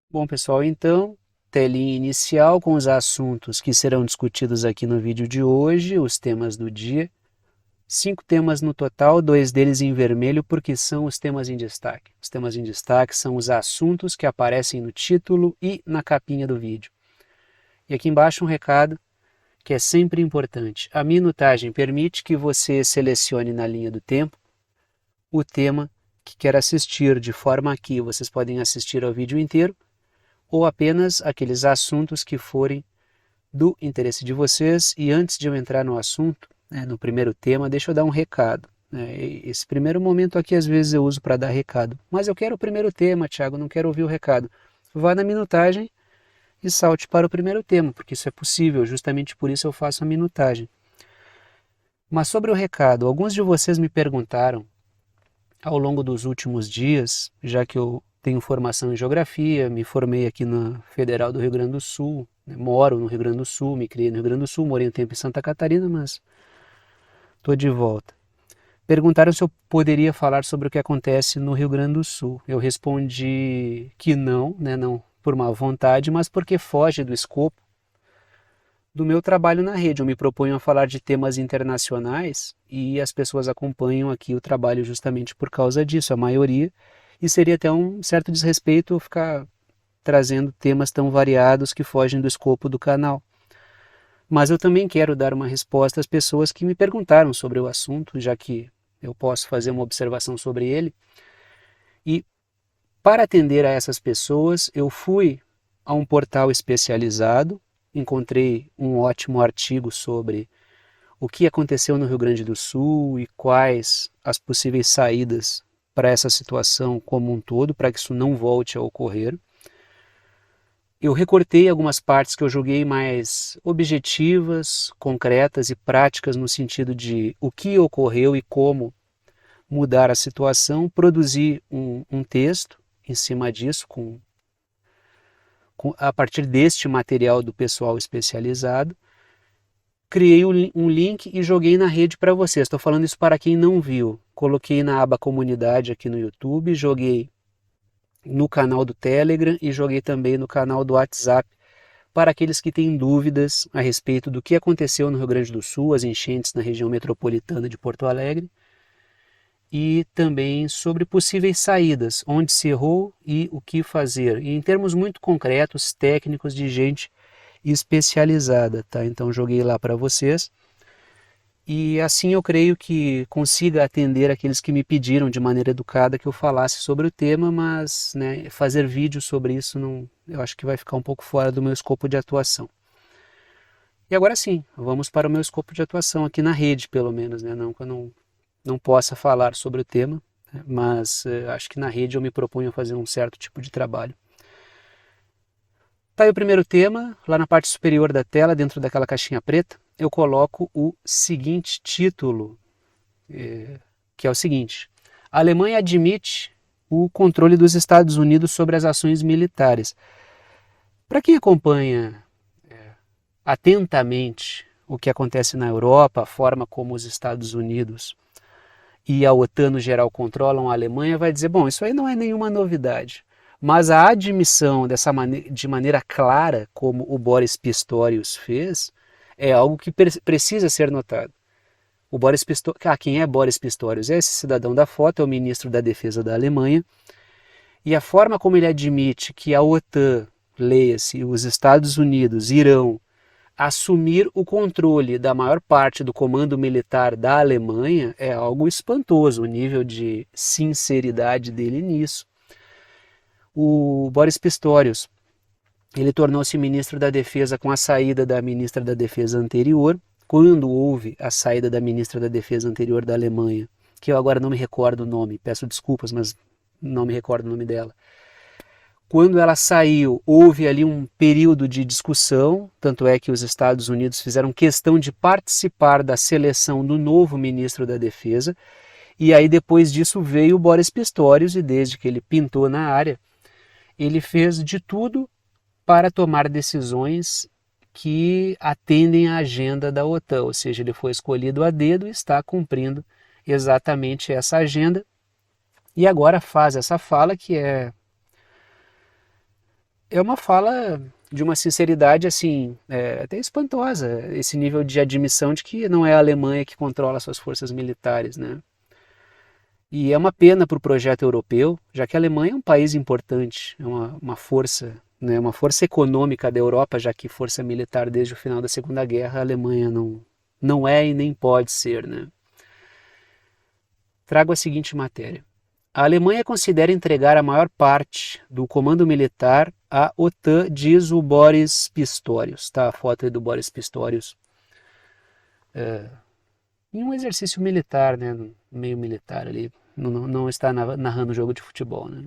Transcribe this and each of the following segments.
Bom, pessoal, então, telinha inicial com os assuntos que serão discutidos aqui no vídeo de hoje, os temas do dia. 5 temas no total, 2 deles em vermelho, porque são os temas em destaque. Os temas em destaque são os assuntos que aparecem no título e na capinha do vídeo. E aqui embaixo um recado que é sempre importante. A minutagem permite que você selecione na linha do tempo o tema que quer assistir, de forma que vocês podem assistir ao vídeo inteiro ou apenas aqueles assuntos que forem do interesse de vocês. E antes de eu entrar no assunto, no primeiro tema, deixa eu dar um recado. Esse primeiro momento aqui às vezes eu uso para dar recado, mas eu quero o primeiro tema, Thiago, não quero ouvir o recado. Vá na minutagem e salte para o primeiro tema, porque isso é possível, justamente por isso eu faço a minutagem. Mas sobre o recado, alguns de vocês me perguntaram ao longo dos últimos dias, já que eu tenho formação em geografia, me formei aqui na Federal do Rio Grande do Sul, moro no Rio Grande do Sul, me criei no Rio Grande do Sul, morei um tempo em Santa Catarina, mas estou de volta. Perguntaram se eu poderia falar sobre o que acontece no Rio Grande do Sul. Eu respondi que não, não por má vontade, mas porque foge do escopo do meu trabalho na rede. Eu me proponho a falar de temas internacionais e as pessoas acompanham aqui o trabalho justamente por causa disso, a maioria, e seria até um certo desrespeito ficar trazendo temas tão variados que fogem do escopo do canal. Mas eu também quero dar uma resposta às pessoas que me perguntaram sobre o assunto, já que eu posso fazer uma observação sobre ele. E para atender a essas pessoas, eu fui a um portal especializado, encontrei um ótimo artigo sobre o que aconteceu no Rio Grande do Sul e quais as possíveis saídas para essa situação como um todo, para que isso não volte a ocorrer. Eu recortei algumas partes que eu julguei mais objetivas, concretas e práticas no sentido de o que ocorreu e como mudar a situação. Produzi um texto em cima disso, a partir deste material do pessoal especializado. Criei um link e joguei na rede para vocês. Estou falando isso para quem não viu. Coloquei na aba comunidade aqui no YouTube, joguei no canal do Telegram e joguei também no canal do WhatsApp para aqueles que têm dúvidas a respeito do que aconteceu no Rio Grande do Sul, as enchentes na região metropolitana de Porto Alegre, e também sobre possíveis saídas, onde se errou e o que fazer, e em termos muito concretos, técnicos, de gente especializada, tá? Então joguei lá para vocês. E assim eu creio que consiga atender aqueles que me pediram de maneira educada que eu falasse sobre o tema, mas fazer vídeo sobre isso não, eu acho que vai ficar um pouco fora do meu escopo de atuação. E agora sim, vamos para o meu escopo de atuação aqui na rede, pelo menos, não que eu não possa falar sobre o tema, mas acho que na rede eu me proponho a fazer um certo tipo de trabalho. Tá aí o primeiro tema, lá na parte superior da tela, dentro daquela caixinha preta, eu coloco o seguinte título, que é o seguinte: a Alemanha admite o controle dos Estados Unidos sobre as ações militares. Para quem acompanha atentamente o que acontece na Europa, a forma como os Estados Unidos e a OTAN no geral controlam a Alemanha, vai dizer, bom, isso aí não é nenhuma novidade. Mas a admissão de maneira clara, como o Boris Pistorius fez, é algo que precisa ser notado. O Boris Pistorius, quem é Boris Pistorius? É esse cidadão da foto, é o ministro da Defesa da Alemanha, e a forma como ele admite que a OTAN, leia-se, os Estados Unidos, irão assumir o controle da maior parte do comando militar da Alemanha é algo espantoso, o nível de sinceridade dele nisso. O Boris Pistorius, ele tornou-se ministro da Defesa com a saída da ministra da Defesa anterior. Quando houve a saída da ministra da Defesa anterior da Alemanha, que eu agora não me recordo o nome, peço desculpas, mas não me recordo o nome dela. Quando ela saiu, houve ali um período de discussão, tanto é que os Estados Unidos fizeram questão de participar da seleção do novo ministro da Defesa, e aí depois disso veio o Boris Pistorius, e desde que ele pintou na área, ele fez de tudo para tomar decisões que atendem à agenda da OTAN, ou seja, ele foi escolhido a dedo e está cumprindo exatamente essa agenda, e agora faz essa fala que é é uma fala de uma sinceridade assim, até espantosa, esse nível de admissão de que não é a Alemanha que controla suas forças militares, né? E é uma pena para o projeto europeu, já que a Alemanha é um país importante, é uma força, né, uma força econômica da Europa, já que força militar desde o final da Segunda Guerra a Alemanha não é e nem pode ser, né? Trago a seguinte matéria. A Alemanha considera entregar a maior parte do comando militar à OTAN, diz o Boris Pistorius. Tá a foto aí do Boris Pistorius. Em um exercício militar, né, meio militar ali, não está narrando jogo de futebol. Né?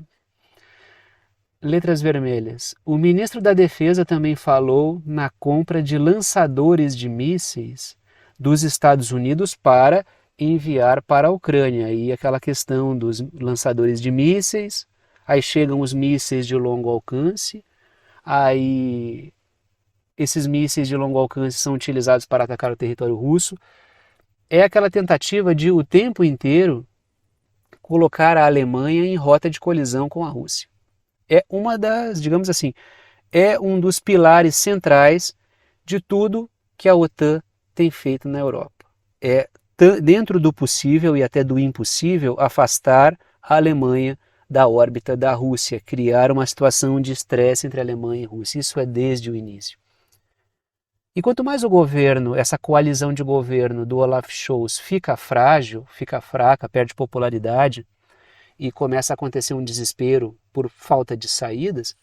Letras vermelhas. O ministro da Defesa também falou na compra de lançadores de mísseis dos Estados Unidos para enviar para a Ucrânia. Aí aquela questão dos lançadores de mísseis, aí chegam os mísseis de longo alcance, aí esses mísseis de longo alcance são utilizados para atacar o território russo. É aquela tentativa de o tempo inteiro colocar a Alemanha em rota de colisão com a Rússia. É uma das, digamos assim, é um dos pilares centrais de tudo que a OTAN tem feito na Europa. É, dentro do possível e até do impossível, afastar a Alemanha da órbita da Rússia, criar uma situação de estresse entre a Alemanha e a Rússia. Isso é desde o início. E quanto mais o governo, essa coalizão de governo do Olaf Scholz fica frágil, fica fraca, perde popularidade e começa a acontecer um desespero por falta de saídas,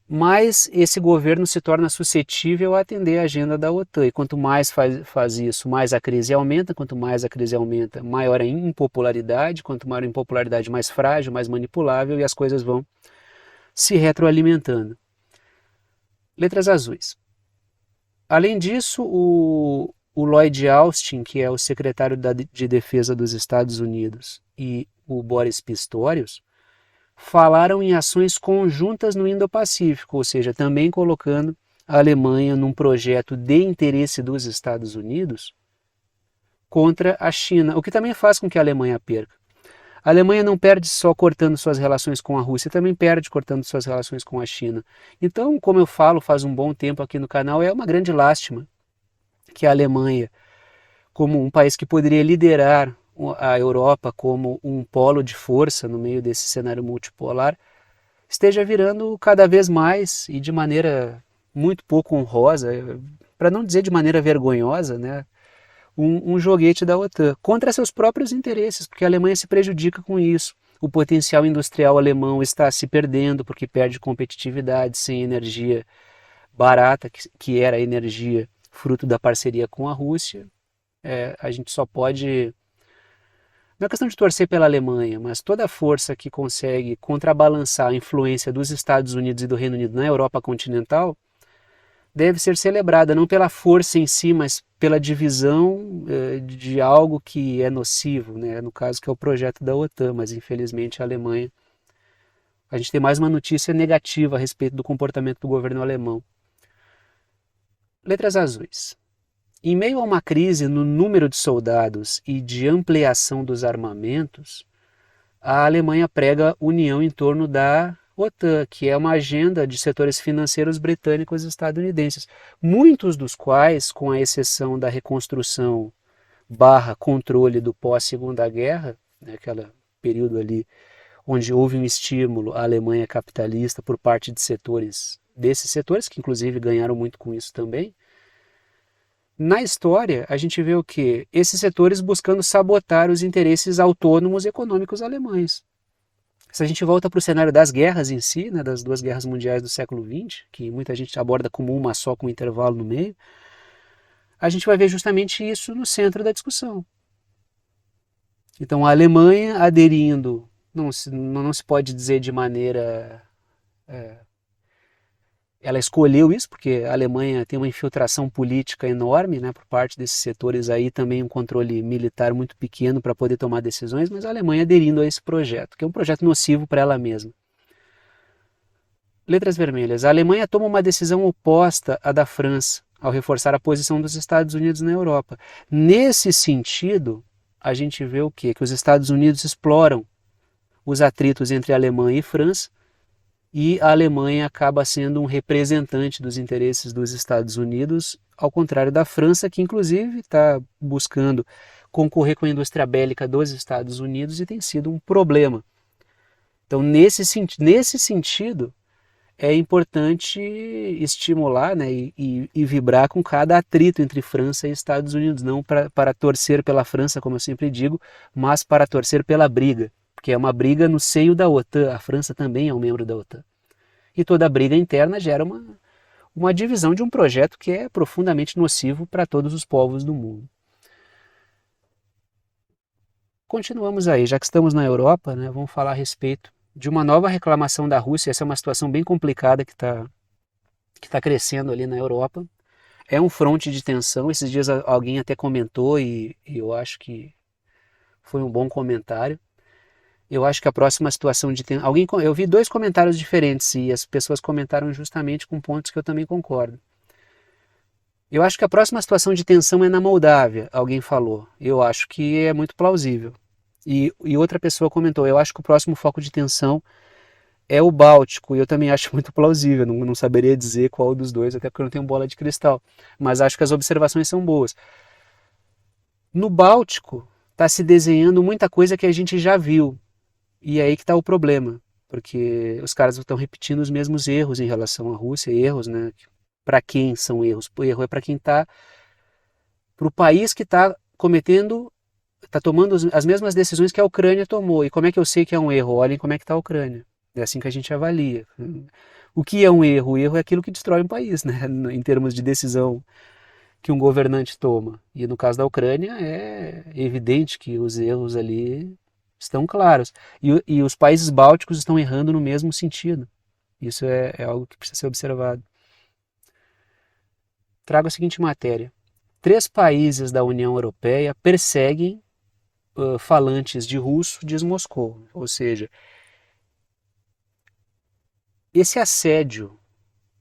mais esse governo se torna suscetível a atender a agenda da OTAN. E quanto mais faz isso, mais a crise aumenta. Quanto mais a crise aumenta, maior a impopularidade. Quanto maior a impopularidade, mais frágil, mais manipulável, e as coisas vão se retroalimentando. Letras azuis. Além disso, o Lloyd Austin, que é o secretário de Defesa dos Estados Unidos, e o Boris Pistorius, falaram em ações conjuntas no Indo-Pacífico, ou seja, também colocando a Alemanha num projeto de interesse dos Estados Unidos contra a China, o que também faz com que a Alemanha perca. A Alemanha não perde só cortando suas relações com a Rússia, também perde cortando suas relações com a China. Então, como eu falo faz um bom tempo aqui no canal, é uma grande lástima que a Alemanha, como um país que poderia liderar a Europa como um polo de força no meio desse cenário multipolar, esteja virando cada vez mais e de maneira muito pouco honrosa, para não dizer de maneira vergonhosa, né, um joguete da OTAN contra seus próprios interesses, porque a Alemanha se prejudica com isso. O potencial industrial alemão está se perdendo porque perde competitividade sem energia barata, que era a energia fruto da parceria com a Rússia. A gente só pode... Não é questão de torcer pela Alemanha, mas toda a força que consegue contrabalançar a influência dos Estados Unidos e do Reino Unido na Europa continental deve ser celebrada, não pela força em si, mas pela divisão de algo que é nocivo, né? No caso que é o projeto da OTAN, mas infelizmente a Alemanha... A gente tem mais uma notícia negativa a respeito do comportamento do governo alemão. Letras azuis. Em meio a uma crise no número de soldados e de ampliação dos armamentos, a Alemanha prega união em torno da OTAN, que é uma agenda de setores financeiros britânicos e estadunidenses, muitos dos quais, com a exceção da reconstrução / controle do pós-Segunda Guerra, né, aquele período ali onde houve um estímulo à Alemanha capitalista por parte de desses setores, que inclusive ganharam muito com isso também. Na história, a gente vê o quê? Esses setores buscando sabotar os interesses autônomos econômicos alemães. Se a gente volta para o cenário das guerras em si, né, das duas guerras mundiais do século XX, que muita gente aborda como uma só com um intervalo no meio, a gente vai ver justamente isso no centro da discussão. Então a Alemanha aderindo, não se pode dizer de maneira... Ela escolheu isso porque a Alemanha tem uma infiltração política enorme, né, por parte desses setores aí, também um controle militar muito pequeno para poder tomar decisões, mas a Alemanha aderindo a esse projeto, que é um projeto nocivo para ela mesma. Letras vermelhas. A Alemanha toma uma decisão oposta à da França, ao reforçar a posição dos Estados Unidos na Europa. Nesse sentido, a gente vê o quê? Que os Estados Unidos exploram os atritos entre a Alemanha e França, e a Alemanha acaba sendo um representante dos interesses dos Estados Unidos, ao contrário da França, que inclusive está buscando concorrer com a indústria bélica dos Estados Unidos e tem sido um problema. Então, nesse sentido, é importante estimular, né, e vibrar com cada atrito entre França e Estados Unidos, não para torcer pela França, como eu sempre digo, mas para torcer pela briga, porque é uma briga no seio da OTAN, a França também é um membro da OTAN. E toda briga interna gera uma divisão de um projeto que é profundamente nocivo para todos os povos do mundo. Continuamos aí, já que estamos na Europa, né, vamos falar a respeito de uma nova reclamação da Rússia. Essa é uma situação bem complicada que está crescendo ali na Europa. É um fronte de tensão. Esses dias alguém até comentou e eu acho que foi um bom comentário. Eu acho que a próxima situação de tensão... Eu vi dois comentários diferentes e as pessoas comentaram justamente com pontos que eu também concordo. Eu acho que a próxima situação de tensão é na Moldávia, alguém falou. Eu acho que é muito plausível. E outra pessoa comentou, eu acho que o próximo foco de tensão é o Báltico, e eu também acho muito plausível, não saberia dizer qual dos dois, até porque eu não tenho bola de cristal, mas acho que as observações são boas. No Báltico está se desenhando muita coisa que a gente já viu, e é aí que está o problema, porque os caras estão repetindo os mesmos erros em relação à Rússia, erros, né? Para quem são erros? O erro é para quem está, para o país que está cometendo, está tomando as mesmas decisões que a Ucrânia tomou. E como é que eu sei que é um erro? Olhem como é que está a Ucrânia. É assim que a gente avalia. O que é um erro? O erro é aquilo que destrói um país, né? Em termos de decisão que um governante toma. E no caso da Ucrânia é evidente que os erros ali estão claros. E os países bálticos estão errando no mesmo sentido. Isso é algo que precisa ser observado. Trago a seguinte matéria. 3 países da União Europeia perseguem falantes de russo diz Moscou. Ou seja, esse assédio,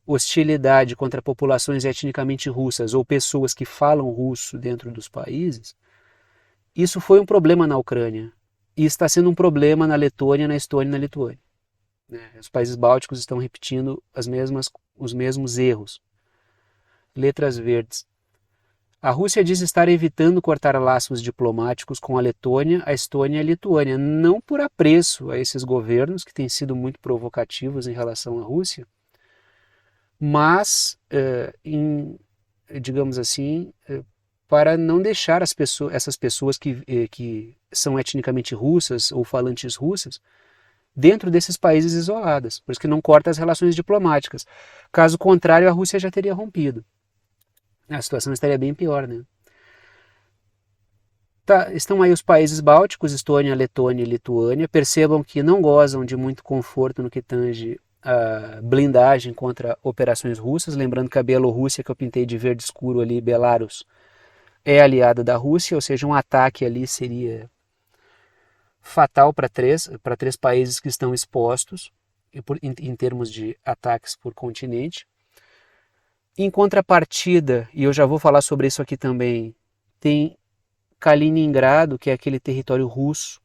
hostilidade contra populações etnicamente russas ou pessoas que falam russo dentro dos países, isso foi um problema na Ucrânia e está sendo um problema na Letônia, na Estônia e na Lituânia. Os países bálticos estão repetindo os mesmos erros. Letras verdes. A Rússia diz estar evitando cortar laços diplomáticos com a Letônia, a Estônia e a Lituânia, não por apreço a esses governos que têm sido muito provocativos em relação à Rússia, mas, digamos assim, para não deixar essas pessoas que são etnicamente russas ou falantes russas dentro desses países isoladas, por isso que não corta as relações diplomáticas. Caso contrário, a Rússia já teria rompido. A situação estaria bem pior, né? Tá, estão aí os países bálticos, Estônia, Letônia e Lituânia. Percebam que não gozam de muito conforto no que tange a blindagem contra operações russas. Lembrando que a Bielorrússia, que eu pintei de verde escuro ali, Belarus, é aliada da Rússia, ou seja, um ataque ali seria fatal para três países que estão expostos em termos de ataques por continente. Em contrapartida, e eu já vou falar sobre isso aqui também, tem Kaliningrado, que é aquele território russo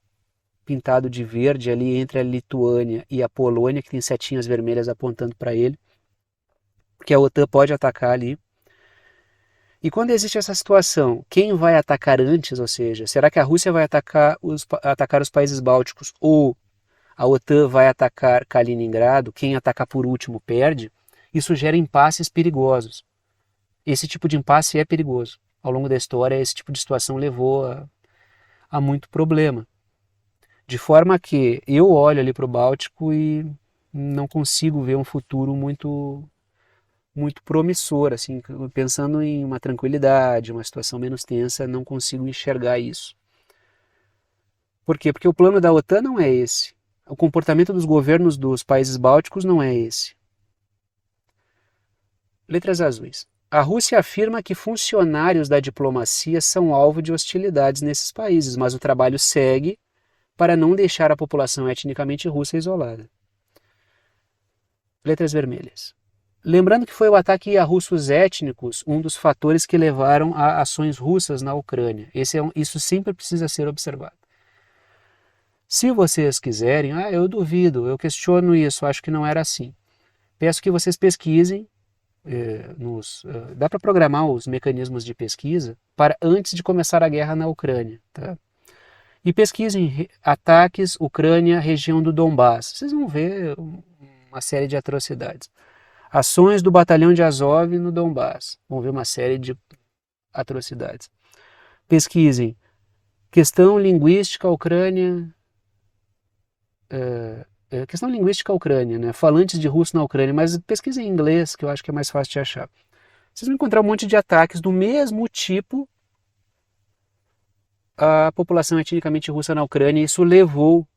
pintado de verde ali entre a Lituânia e a Polônia, que tem setinhas vermelhas apontando para ele, que a OTAN pode atacar ali. E quando existe essa situação, quem vai atacar antes, ou seja, será que a Rússia vai atacar os países bálticos ou a OTAN vai atacar Kaliningrado? Quem atacar por último perde. Isso gera impasses perigosos. Esse tipo de impasse é perigoso. Ao longo da história, esse tipo de situação levou a muito problema. De forma que eu olho ali para o Báltico e não consigo ver um futuro muito promissor, assim, pensando em uma tranquilidade, uma situação menos tensa, não consigo enxergar isso. Por quê? Porque o plano da OTAN não é esse. O comportamento dos governos dos países bálticos não é esse. Letras azuis. A Rússia afirma que funcionários da diplomacia são alvo de hostilidades nesses países, mas o trabalho segue para não deixar a população etnicamente russa isolada. Letras vermelhas. Lembrando que foi o ataque a russos étnicos um dos fatores que levaram a ações russas na Ucrânia. Isso sempre precisa ser observado. Se vocês quiserem, eu duvido, eu questiono isso, acho que não era assim. Peço que vocês pesquisem, dá para programar os mecanismos de pesquisa para antes de começar a guerra na Ucrânia. Tá? E pesquisem ataques Ucrânia, região do Donbass. Vocês vão ver uma série de atrocidades. Ações do batalhão de Azov no Donbass. Vão ver uma série de atrocidades. Pesquisem questão linguística Ucrânia, questão linguística Ucrânia, né? Falantes de russo na Ucrânia, mas pesquisem em inglês, que eu acho que é mais fácil de achar. Vocês vão encontrar um monte de ataques do mesmo tipo à população etnicamente russa na Ucrânia, e isso levou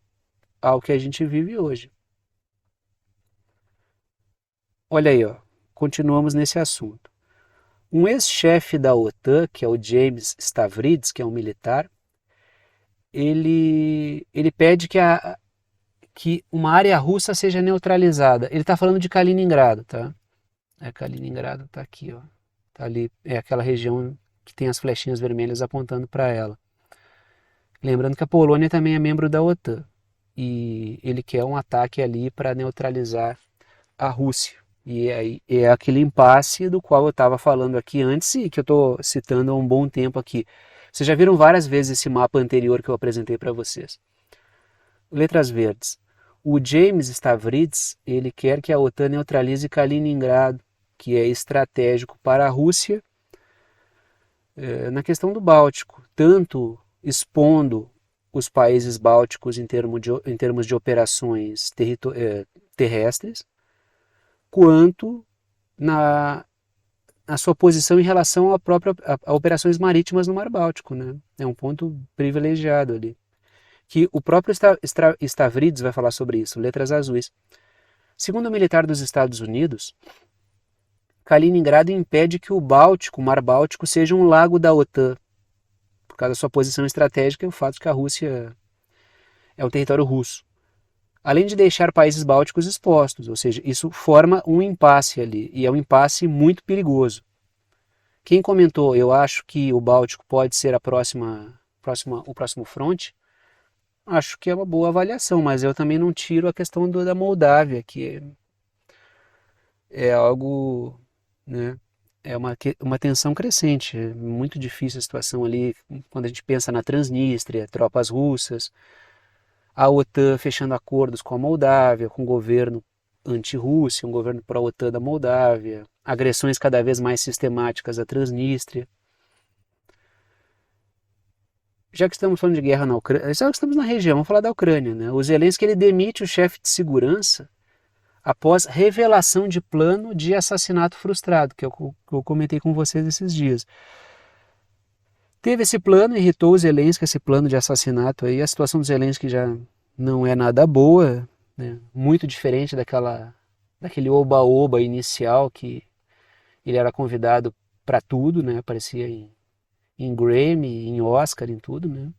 ao que a gente vive hoje. Olha aí, ó, continuamos nesse assunto. Um ex-chefe da OTAN, que é o James Stavridis, que é um militar, ele pede que uma área russa seja neutralizada. Ele está falando de Kaliningrado, tá? Kaliningrado está aqui, ó. Tá ali, é aquela região que tem as flechinhas vermelhas apontando para ela. Lembrando que a Polônia também é membro da OTAN. E ele quer um ataque ali para neutralizar a Rússia. E aí é aquele impasse do qual eu estava falando aqui antes e que eu estou citando há um bom tempo aqui. Vocês já viram várias vezes esse mapa anterior que eu apresentei para vocês. Letras verdes. O James Stavridis, ele quer que a OTAN neutralize Kaliningrado, que é estratégico para a Rússia na questão do Báltico, tanto expondo os países bálticos em termos de operações terrestres, quanto na sua posição em relação a operações marítimas no Mar Báltico. Né? É um ponto privilegiado ali. Que o próprio Stavridis vai falar sobre isso, letras azuis. Segundo o militar dos Estados Unidos, Kaliningrado impede que o Mar Báltico, seja um lago da OTAN, por causa da sua posição estratégica e o fato de que a Rússia é um território russo. Além de deixar países bálticos expostos, ou seja, isso forma um impasse ali, e é um impasse muito perigoso. Quem comentou, eu acho que o Báltico pode ser o próximo fronte, acho que é uma boa avaliação, mas eu também não tiro a questão da Moldávia, que é algo, né, é uma tensão crescente, é muito difícil a situação ali, quando a gente pensa na Transnistria, tropas russas, a OTAN fechando acordos com a Moldávia, com o governo anti-Rússia, um governo pró-OTAN da Moldávia, agressões cada vez mais sistemáticas à Transnistria. Já que estamos falando de guerra na Ucrânia, já que estamos na região, vamos falar da Ucrânia, né? O Zelensky, ele demite o chefe de segurança após revelação de plano de assassinato frustrado, que eu comentei com vocês esses dias. Teve esse plano, irritou o Zelensky, esse plano de assassinato aí. A situação do Zelensky já não é nada boa, né? Muito diferente daquele oba-oba inicial que ele era convidado para tudo, né? Aparecia em Grammy, em Oscar, em tudo, né?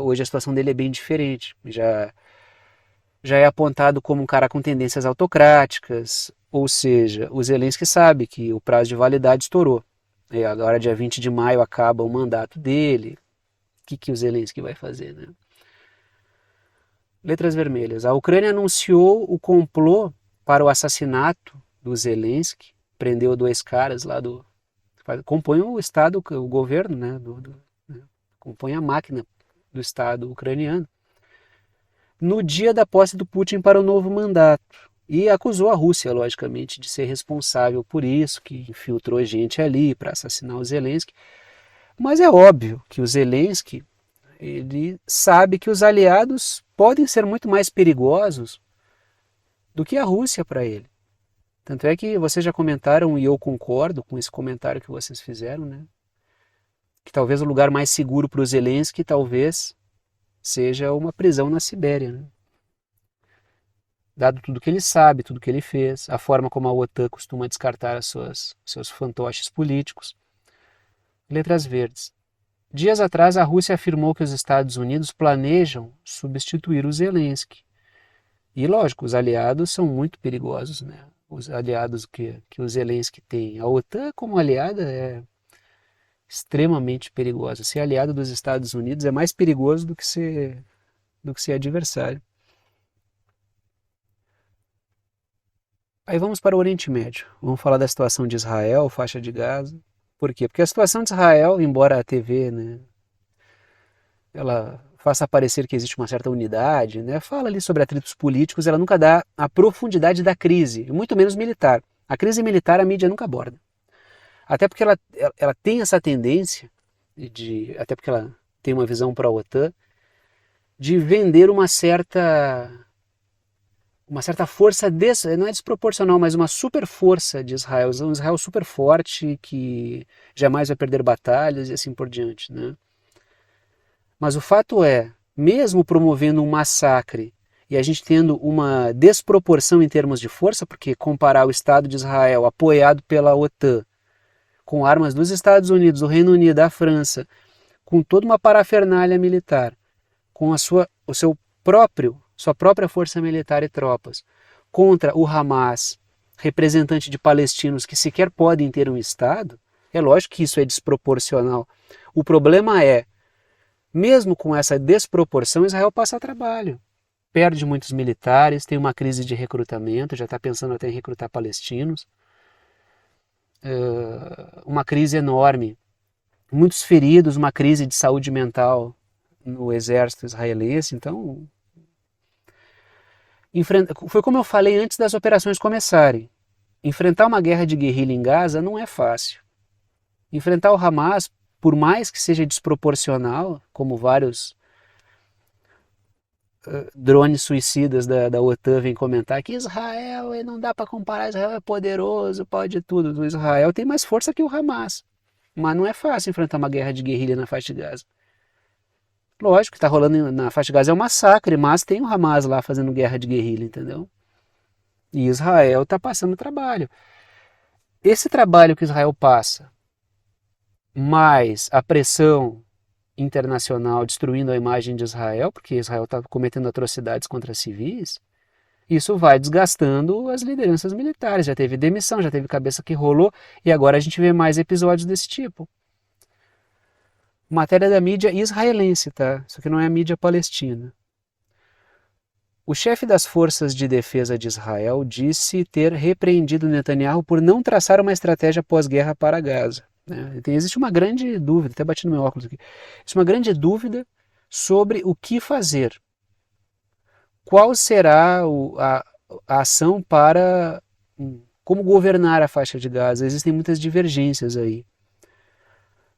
Hoje a situação dele é bem diferente. Já é apontado como um cara com tendências autocráticas, ou seja, o Zelensky sabe que o prazo de validade estourou. Agora, dia 20 de maio, acaba o mandato dele. O que o Zelensky vai fazer, né? Letras vermelhas. A Ucrânia anunciou o complô para o assassinato do Zelensky. Prendeu 2 caras lá compõem o Estado, o governo, né? Compõem a máquina do Estado ucraniano. No dia da posse do Putin para o novo mandato. E acusou a Rússia, logicamente, de ser responsável por isso, que infiltrou gente ali para assassinar o Zelensky. Mas é óbvio que o Zelensky, ele sabe que os aliados podem ser muito mais perigosos do que a Rússia para ele. Tanto é que vocês já comentaram, e eu concordo com esse comentário que vocês fizeram, né? Que talvez o lugar mais seguro para o Zelensky talvez seja uma prisão na Sibéria, né? Dado tudo que ele sabe, tudo que ele fez, a forma como a OTAN costuma descartar seus fantoches políticos. Letras verdes. Dias atrás, a Rússia afirmou que os Estados Unidos planejam substituir o Zelensky. E, lógico, os aliados são muito perigosos, né? Os aliados que o Zelensky tem. A OTAN, como aliada, é extremamente perigosa. Ser aliado dos Estados Unidos é mais perigoso do que ser do que ser adversário. Aí vamos para o Oriente Médio. Vamos falar da situação de Israel, faixa de Gaza. Por quê? Porque a situação de Israel, embora a TV, né, ela faça parecer que existe uma certa unidade, né, fala ali sobre atritos políticos, ela nunca dá a profundidade da crise, muito menos militar. A crise militar a mídia nunca aborda. Até porque ela tem essa tendência, até porque ela tem uma visão para a OTAN, de vender uma certa força, não é desproporcional, mas uma super força de Israel, um Israel super forte que jamais vai perder batalhas e assim por diante, né? Mas o fato é, mesmo promovendo um massacre e a gente tendo uma desproporção em termos de força, porque comparar o Estado de Israel apoiado pela OTAN com armas dos Estados Unidos, do Reino Unido, da França, com toda uma parafernália militar, com sua própria força militar e tropas, contra o Hamas, representante de palestinos que sequer podem ter um Estado, é lógico que isso é desproporcional. O problema é, mesmo com essa desproporção, Israel passa trabalho. Perde muitos militares, tem uma crise de recrutamento, já está pensando até em recrutar palestinos. Uma crise enorme. Muitos feridos, uma crise de saúde mental no exército israelense. Então, foi como eu falei antes das operações começarem. Enfrentar uma guerra de guerrilha em Gaza não é fácil. Enfrentar o Hamas, por mais que seja desproporcional, como vários drones suicidas da OTAN vêm comentar, que Israel, não dá para comparar, Israel é poderoso, pode tudo. O Israel tem mais força que o Hamas. Mas não é fácil enfrentar uma guerra de guerrilha na faixa de Gaza. Lógico que está rolando na faixa de Gaza é um massacre, mas tem o Hamas lá fazendo guerra de guerrilha, entendeu? E Israel está passando trabalho. Esse trabalho que Israel passa, mais a pressão internacional destruindo a imagem de Israel, porque Israel está cometendo atrocidades contra civis, isso vai desgastando as lideranças militares. Já teve demissão, já teve cabeça que rolou, e agora a gente vê mais episódios desse tipo. Matéria da mídia israelense, tá? Isso aqui não é a mídia palestina. O chefe das forças de defesa de Israel disse ter repreendido Netanyahu por não traçar uma estratégia pós-guerra para Gaza. Existe uma grande dúvida, até bati no meu óculos aqui, existe uma grande dúvida sobre o que fazer. Qual será a ação para como governar a faixa de Gaza? Existem muitas divergências aí.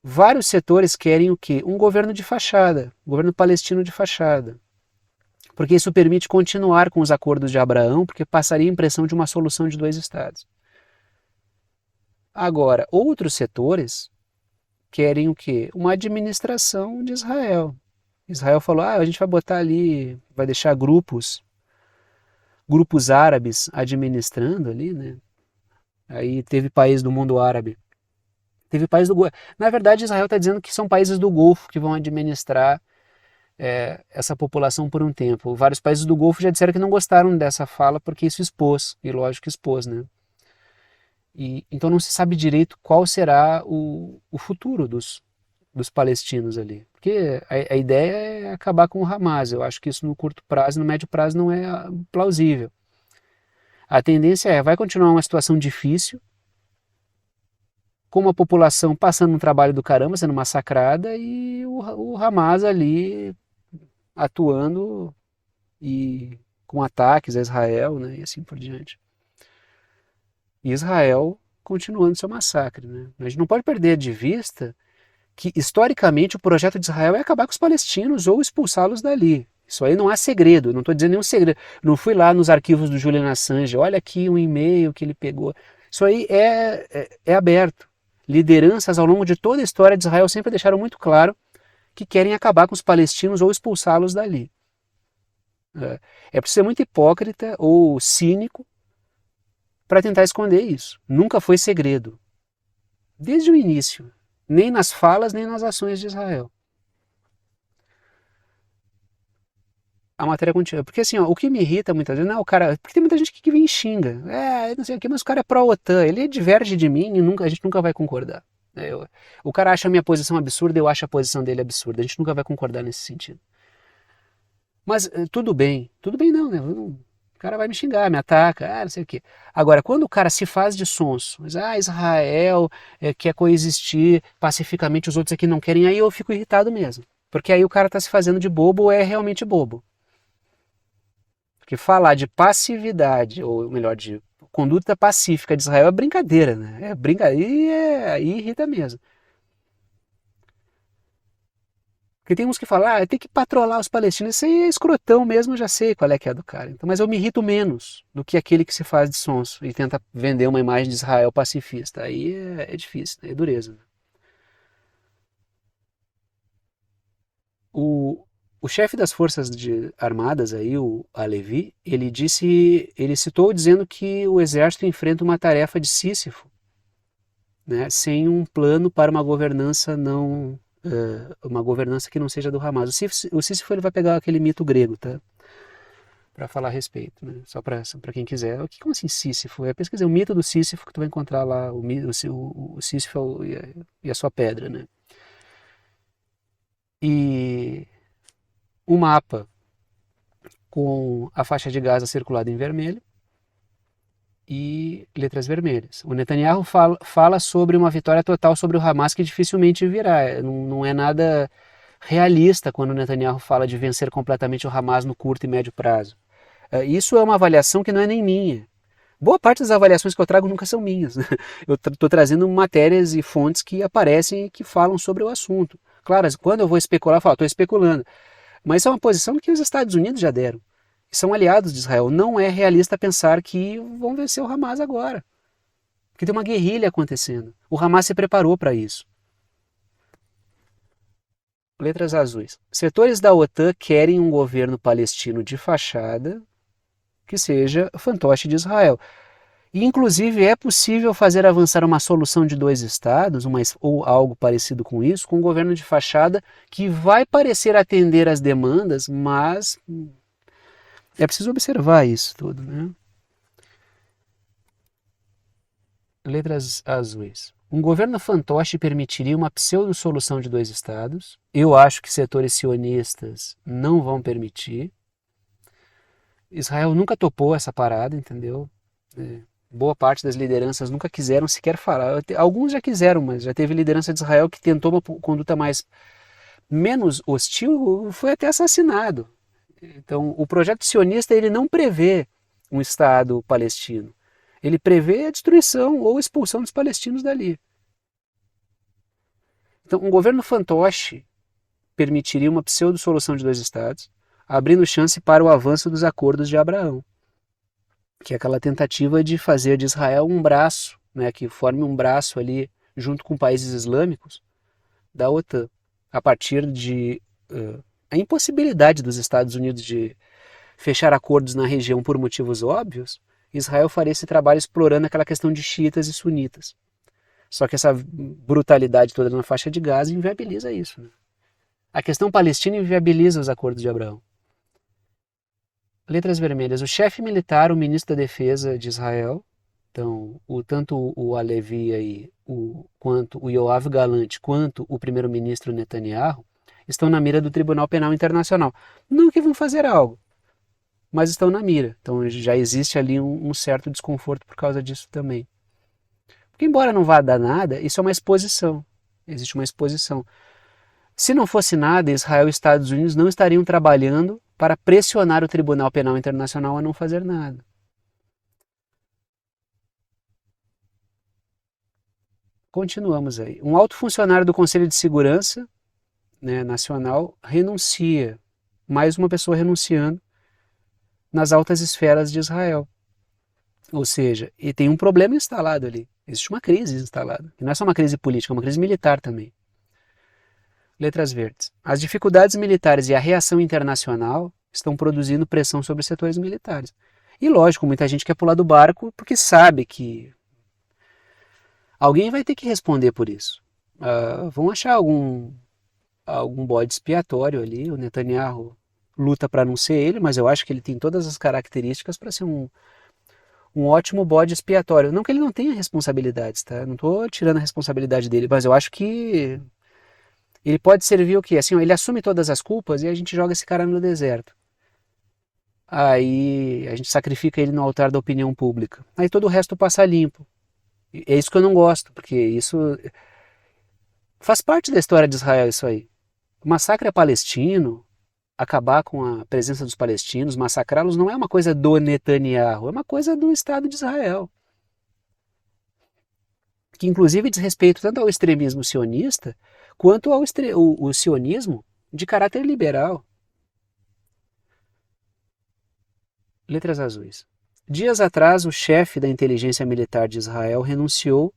Vários setores querem o quê? Um governo de fachada, um governo palestino de fachada. Porque isso permite continuar com os acordos de Abraão, porque passaria a impressão de uma solução de dois estados. Agora, outros setores querem o quê? Uma administração de Israel. Israel falou, a gente vai botar ali, vai deixar grupos árabes administrando ali, né? Aí teve país do mundo árabe. Teve país do Golfo. Na verdade, Israel está dizendo que são países do Golfo que vão administrar essa população por um tempo. Vários países do Golfo já disseram que não gostaram dessa fala porque isso expôs, e lógico que expôs, né? Então não se sabe direito qual será o futuro dos palestinos ali. Porque a ideia é acabar com o Hamas. Eu acho que isso no curto prazo, no médio prazo não é plausível. A tendência vai continuar uma situação difícil, com uma população passando um trabalho do caramba, sendo massacrada, e o Hamas ali atuando e com ataques a Israel, né, e assim por diante. E Israel continuando seu massacre. Né? A gente não pode perder de vista que, historicamente, o projeto de Israel é acabar com os palestinos ou expulsá-los dali. Isso aí não há segredo, não estou dizendo nenhum segredo. Não fui lá nos arquivos do Julian Assange, olha aqui um e-mail que ele pegou. Isso aí é aberto. Lideranças ao longo de toda a história de Israel sempre deixaram muito claro que querem acabar com os palestinos ou expulsá-los dali. É preciso ser muito hipócrita ou cínico para tentar esconder isso. Nunca foi segredo. Desde o início. Nem nas falas, nem nas ações de Israel. A matéria continua. Porque assim, o que me irrita muitas vezes, não é o cara. Porque tem muita gente que vem e xinga. Não sei o que, mas o cara é pró-OTAN. Ele diverge de mim e a gente nunca vai concordar. O cara acha a minha posição absurda, eu acho a posição dele absurda. A gente nunca vai concordar nesse sentido. Mas tudo bem não, né? O cara vai me xingar, me ataca, não sei o quê. Agora, quando o cara se faz de sonso, diz, Israel quer coexistir pacificamente, os outros aqui não querem, aí eu fico irritado mesmo. Porque aí o cara está se fazendo de bobo ou é realmente bobo. Porque falar de passividade, ou melhor, de conduta pacífica de Israel é brincadeira, né? É brincadeira, aí irrita mesmo. Porque tem uns que falam, tem que patrolar os palestinos. Isso aí é escrotão mesmo, eu já sei qual é que é do cara. Então, mas eu me irrito menos do que aquele que se faz de sonso e tenta vender uma imagem de Israel pacifista. Aí é difícil, é dureza. Né? O, o chefe das forças armadas aí, o Alevi, ele citou dizendo que o exército enfrenta uma tarefa de Sísifo, né, sem um plano para uma governança não uma governança que não seja do Hamas. O Sísifo ele vai pegar aquele mito grego, tá? Para falar a respeito, né? Só para quem quiser. Como assim Sísifo? Pesquisar o mito do Sísifo que tu vai encontrar lá o Sísifo e a sua pedra, né? E um mapa com a faixa de Gaza circulada em vermelho e letras vermelhas. O Netanyahu fala sobre uma vitória total sobre o Hamas que dificilmente virá. Não é nada realista quando o Netanyahu fala de vencer completamente o Hamas no curto e médio prazo. Isso é uma avaliação que não é nem minha. Boa parte das avaliações que eu trago nunca são minhas. Né? Eu estou trazendo matérias e fontes que aparecem e que falam sobre o assunto. Claro, quando eu vou especular, eu falo, estou especulando. Mas isso é uma posição que os Estados Unidos já deram. São aliados de Israel. Não é realista pensar que vão vencer o Hamas agora. Porque tem uma guerrilha acontecendo. O Hamas se preparou para isso. Letras azuis. Setores da OTAN querem um governo palestino de fachada que seja fantoche de Israel. E, inclusive, é possível fazer avançar uma solução de dois estados, ou algo parecido com isso, com um governo de fachada que vai parecer atender às demandas, mas é preciso observar isso tudo, né? Letras azuis. Um governo fantoche permitiria uma pseudo-solução de dois estados. Eu acho que setores sionistas não vão permitir. Israel nunca topou essa parada, entendeu? Boa parte das lideranças nunca quiseram sequer falar. Alguns já quiseram, mas já teve liderança de Israel que tentou uma conduta menos hostil, foi até assassinado. Então, o projeto sionista ele não prevê um Estado palestino. Ele prevê a destruição ou expulsão dos palestinos dali. Então, um governo fantoche permitiria uma pseudo-solução de dois Estados, abrindo chance para o avanço dos acordos de Abraão, que é aquela tentativa de fazer de Israel um braço, né, que forme um braço ali junto com países islâmicos da OTAN, a partir de a impossibilidade dos Estados Unidos de fechar acordos na região por motivos óbvios. Israel faria esse trabalho explorando aquela questão de xiitas e sunitas. Só que essa brutalidade toda na faixa de Gaza inviabiliza isso. Né? A questão palestina inviabiliza os acordos de Abraão. Letras vermelhas. O chefe militar, o ministro da Defesa de Israel, então tanto o Alevi aí, quanto o Yoav Gallant, quanto o primeiro-ministro Netanyahu, estão na mira do Tribunal Penal Internacional. Não que vão fazer algo, mas estão na mira. Então já existe ali um certo desconforto por causa disso também. Porque embora não vá dar nada, isso é uma exposição. Existe uma exposição. Se não fosse nada, Israel e Estados Unidos não estariam trabalhando para pressionar o Tribunal Penal Internacional a não fazer nada. Continuamos aí. Um alto funcionário do Conselho de Segurança, né, Nacional renuncia. Mais uma pessoa renunciando nas altas esferas de Israel. Ou seja, e tem um problema instalado ali. Existe uma crise instalada. E não é só uma crise política, é uma crise militar também. Letras verdes. As dificuldades militares e a reação internacional estão produzindo pressão sobre os setores militares. E lógico, muita gente quer pular do barco porque sabe que alguém vai ter que responder por isso. Vão achar algum bode expiatório ali. O Netanyahu luta para não ser ele, mas eu acho que ele tem todas as características para ser um ótimo bode expiatório. Não que ele não tenha responsabilidades, tá? Não estou tirando a responsabilidade dele, mas eu acho que ele pode servir o quê? Assim, ele assume todas as culpas e a gente joga esse cara no deserto. aí a gente sacrifica ele no altar da opinião pública. Aí todo o resto passa limpo. E é isso que eu não gosto, porque isso faz parte da história de Israel, isso aí. O massacre é palestino, acabar com a presença dos palestinos, massacrá-los, não é uma coisa do Netanyahu, é uma coisa do Estado de Israel. Que inclusive diz respeito tanto ao extremismo sionista, quanto ao o sionismo de caráter liberal. Letras azuis. Dias atrás, o chefe da inteligência militar de Israel renunciou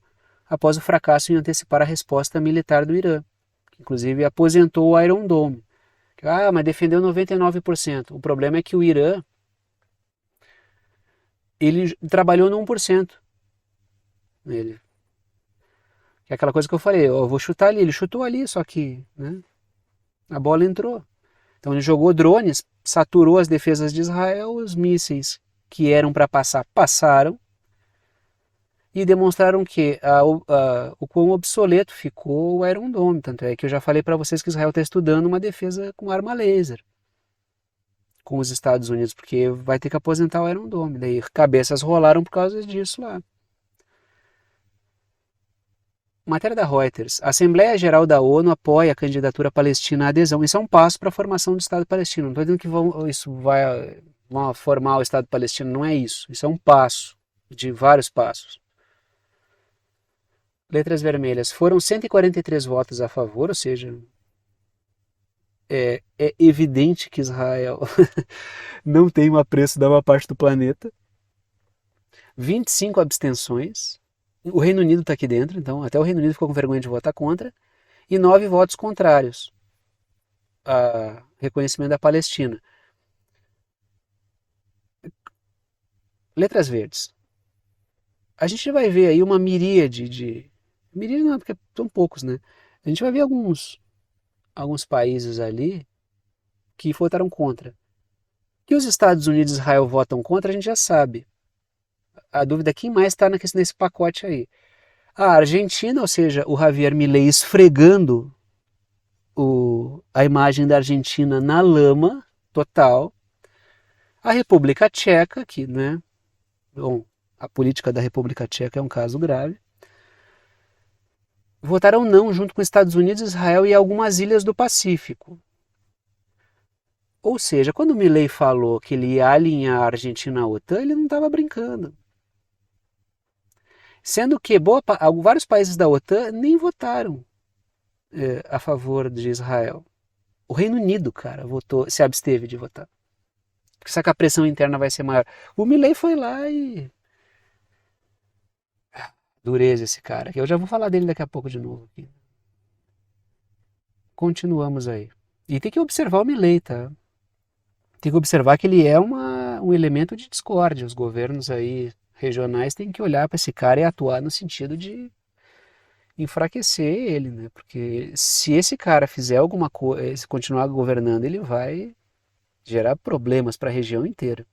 após o fracasso em antecipar a resposta militar do Irã, que inclusive aposentou o Iron Dome. Ah, mas defendeu 99%. O problema é que o Irã ele trabalhou no 1%. Ele, que é aquela coisa que eu falei, eu vou chutar ali, ele chutou ali, só que né, a bola entrou. Então ele jogou drones, saturou as defesas de Israel, os mísseis que eram para passar, passaram, e demonstraram que o quão obsoleto ficou o Iron Dome. Tanto é que eu já falei para vocês que Israel está estudando uma defesa com arma laser com os Estados Unidos, porque vai ter que aposentar o Iron Dome. Daí cabeças rolaram por causa disso lá. Matéria da Reuters. A Assembleia Geral da ONU apoia a candidatura palestina à adesão. Isso é um passo para a formação do Estado palestino. Não estou dizendo que isso vai formar o Estado palestino, não é isso. Isso é um passo de vários passos. Letras vermelhas. Foram 143 votos a favor, ou seja, é evidente que Israel não tem um apreço da maior parte do planeta. 25 abstenções. O Reino Unido está aqui dentro, então até o Reino Unido ficou com vergonha de votar contra. E 9 votos contrários a reconhecimento da Palestina. Letras verdes. A gente vai ver aí uma miríade de... Miríade não, porque são poucos, né? A gente vai ver alguns países ali que votaram contra. Que os Estados Unidos e Israel votam contra, a gente já sabe. A dúvida é quem mais está nesse pacote aí. A Argentina, ou seja, o Javier Milei esfregando a imagem da Argentina na lama total. A República Tcheca, que, né, bom, a política da República Tcheca é um caso grave. Votaram não junto com Estados Unidos, Israel e algumas ilhas do Pacífico. Ou seja, quando o Milei falou que ele ia alinhar a Argentina à OTAN, ele não estava brincando. Sendo que vários países da OTAN nem votaram a favor de Israel. O Reino Unido, cara, se absteve de votar. Porque sabe que a pressão interna vai ser maior. O Milei foi lá e... Dureza esse cara, que eu já vou falar dele daqui a pouco de novo. Aqui. Continuamos aí. E tem que observar o Milei, tá? Tem que observar que ele é um elemento de discórdia. Os governos aí regionais têm que olhar para esse cara e atuar no sentido de enfraquecer ele, né? Porque se esse cara fizer alguma coisa, se continuar governando, ele vai gerar problemas para a região inteira.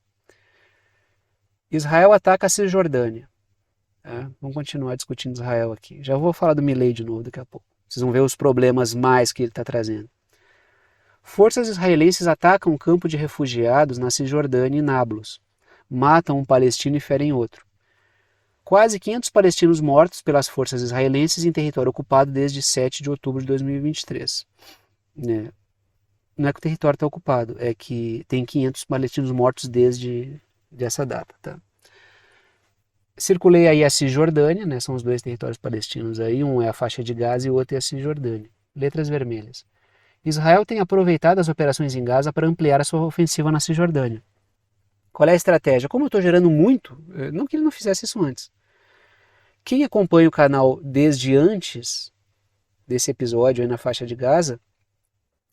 Israel ataca a Cisjordânia. Tá? Vamos continuar discutindo Israel aqui. Já vou falar do Milei de novo daqui a pouco. Vocês vão ver os problemas mais que ele está trazendo. Forças israelenses atacam um campo de refugiados na Cisjordânia e Nablus. Matam um palestino e ferem outro. Quase 500 palestinos mortos pelas forças israelenses em território ocupado desde 7 de outubro de 2023. Não é que o território está ocupado, é que tem 500 palestinos mortos desde essa data. Tá? Circulei aí a Cisjordânia, né? São os dois territórios palestinos aí, um é a faixa de Gaza e o outro é a Cisjordânia. Letras vermelhas. Israel tem aproveitado as operações em Gaza para ampliar a sua ofensiva na Cisjordânia. Qual é a estratégia? Como eu estou gerando muito, não que ele não fizesse isso antes. Quem acompanha o canal desde antes desse episódio aí na faixa de Gaza,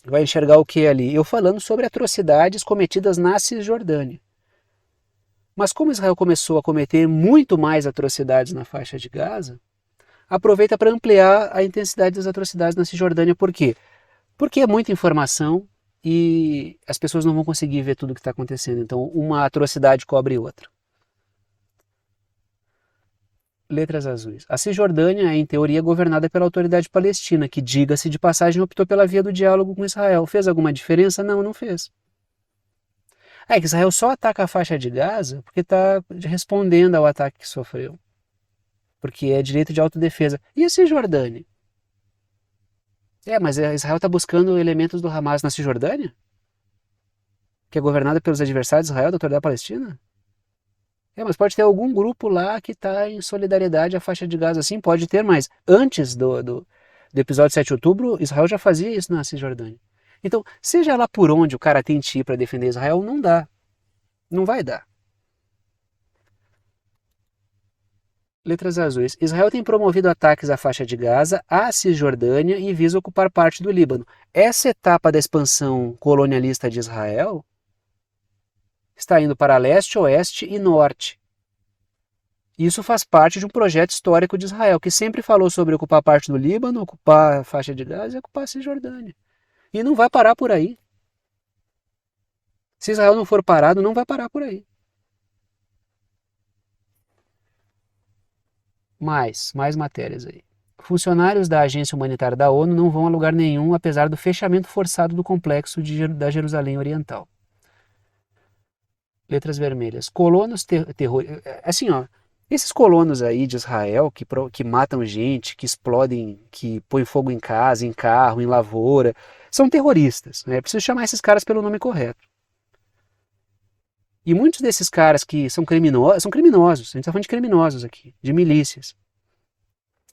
vai enxergar o que ali? Eu falando sobre atrocidades cometidas na Cisjordânia. Mas como Israel começou a cometer muito mais atrocidades na faixa de Gaza, aproveita para ampliar a intensidade das atrocidades na Cisjordânia. Por quê? Porque é muita informação e as pessoas não vão conseguir ver tudo o que está acontecendo. Então, uma atrocidade cobre outra. Letras azuis. A Cisjordânia é, em teoria, governada pela autoridade palestina, que, diga-se de passagem, optou pela via do diálogo com Israel. Fez alguma diferença? Não, não fez. É que Israel só ataca a faixa de Gaza porque está respondendo ao ataque que sofreu. Porque é direito de autodefesa. E a Cisjordânia? Mas Israel está buscando elementos do Hamas na Cisjordânia? Que é governada pelos adversários de Israel, da Autoridade Palestina? Mas pode ter algum grupo lá que está em solidariedade à faixa de Gaza, sim, pode ter, mas antes do episódio 7 de outubro, Israel já fazia isso na Cisjordânia. Então, seja lá por onde o cara tente ir para defender Israel, não dá. Não vai dar. Letras azuis. Israel tem promovido ataques à faixa de Gaza, à Cisjordânia e visa ocupar parte do Líbano. Essa etapa da expansão colonialista de Israel está indo para leste, oeste e norte. Isso faz parte de um projeto histórico de Israel, que sempre falou sobre ocupar parte do Líbano, ocupar a faixa de Gaza e ocupar a Cisjordânia. E não vai parar por aí. Se Israel não for parado, não vai parar por aí. Mais matérias aí. Funcionários da Agência Humanitária da ONU não vão a lugar nenhum, apesar do fechamento forçado do complexo da Jerusalém Oriental. Letras vermelhas. Colonos terroristas. Assim, ó. Esses colonos aí de Israel que matam gente, que explodem, que põem fogo em casa, em carro, em lavoura, são terroristas. Né? É preciso chamar esses caras pelo nome correto. E muitos desses caras que são criminosos, a gente está falando de criminosos aqui, de milícias,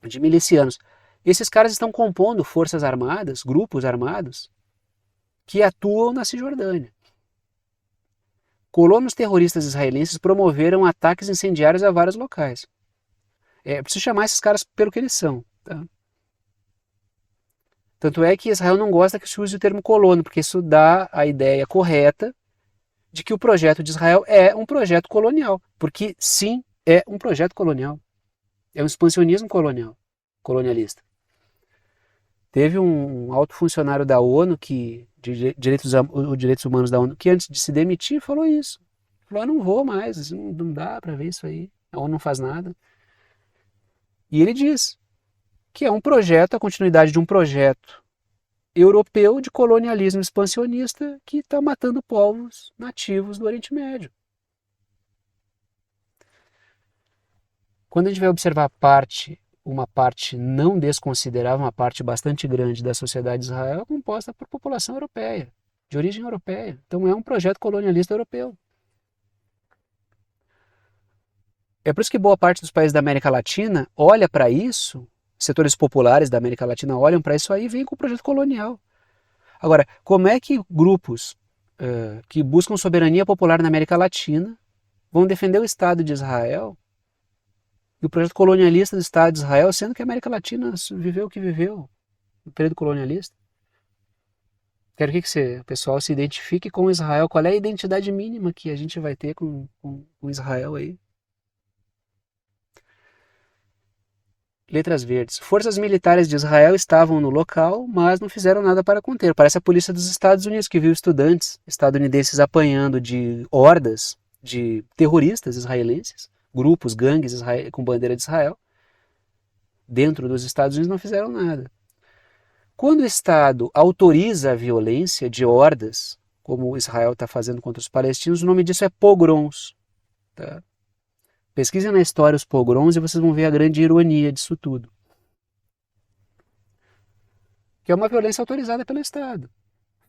de milicianos. Esses caras estão compondo forças armadas, grupos armados, que atuam na Cisjordânia. Colonos terroristas israelenses promoveram ataques incendiários a vários locais. É preciso chamar esses caras pelo que eles são. Tá? Tanto é que Israel não gosta que se use o termo colono, porque isso dá a ideia correta de que o projeto de Israel é um projeto colonial. Porque sim, é um projeto colonial. É um expansionismo colonialista. Teve um alto funcionário da ONU, de direitos humanos da ONU, que antes de se demitir falou isso. Falou, não vou mais, não dá para ver isso aí. A ONU não faz nada. E ele diz que é um projeto, a continuidade de um projeto europeu de colonialismo expansionista que está matando povos nativos do Oriente Médio. Quando a gente vai observar uma parte não desconsiderável, uma parte bastante grande da sociedade de Israel é composta por população europeia, de origem europeia. Então é um projeto colonialista europeu. É por isso que boa parte dos países da América Latina olha para isso, setores populares da América Latina olham para isso aí e vêm com o projeto colonial. Agora, como é que grupos que buscam soberania popular na América Latina vão defender o Estado de Israel e o projeto colonialista do Estado de Israel, sendo que a América Latina viveu o que viveu no período colonialista? Quero que o pessoal se identifique com Israel. Qual é a identidade mínima que a gente vai ter com Israel aí? Letras verdes. Forças militares de Israel estavam no local, mas não fizeram nada para conter. Parece a polícia dos Estados Unidos, que viu estudantes estadunidenses apanhando de hordas de terroristas israelenses, grupos, gangues com bandeira de Israel, dentro dos Estados Unidos, não fizeram nada. Quando o Estado autoriza a violência de hordas, como Israel está fazendo contra os palestinos, o nome disso é pogroms. Tá? Pesquisem na história os pogroms e vocês vão ver a grande ironia disso tudo. Que é uma violência autorizada pelo Estado.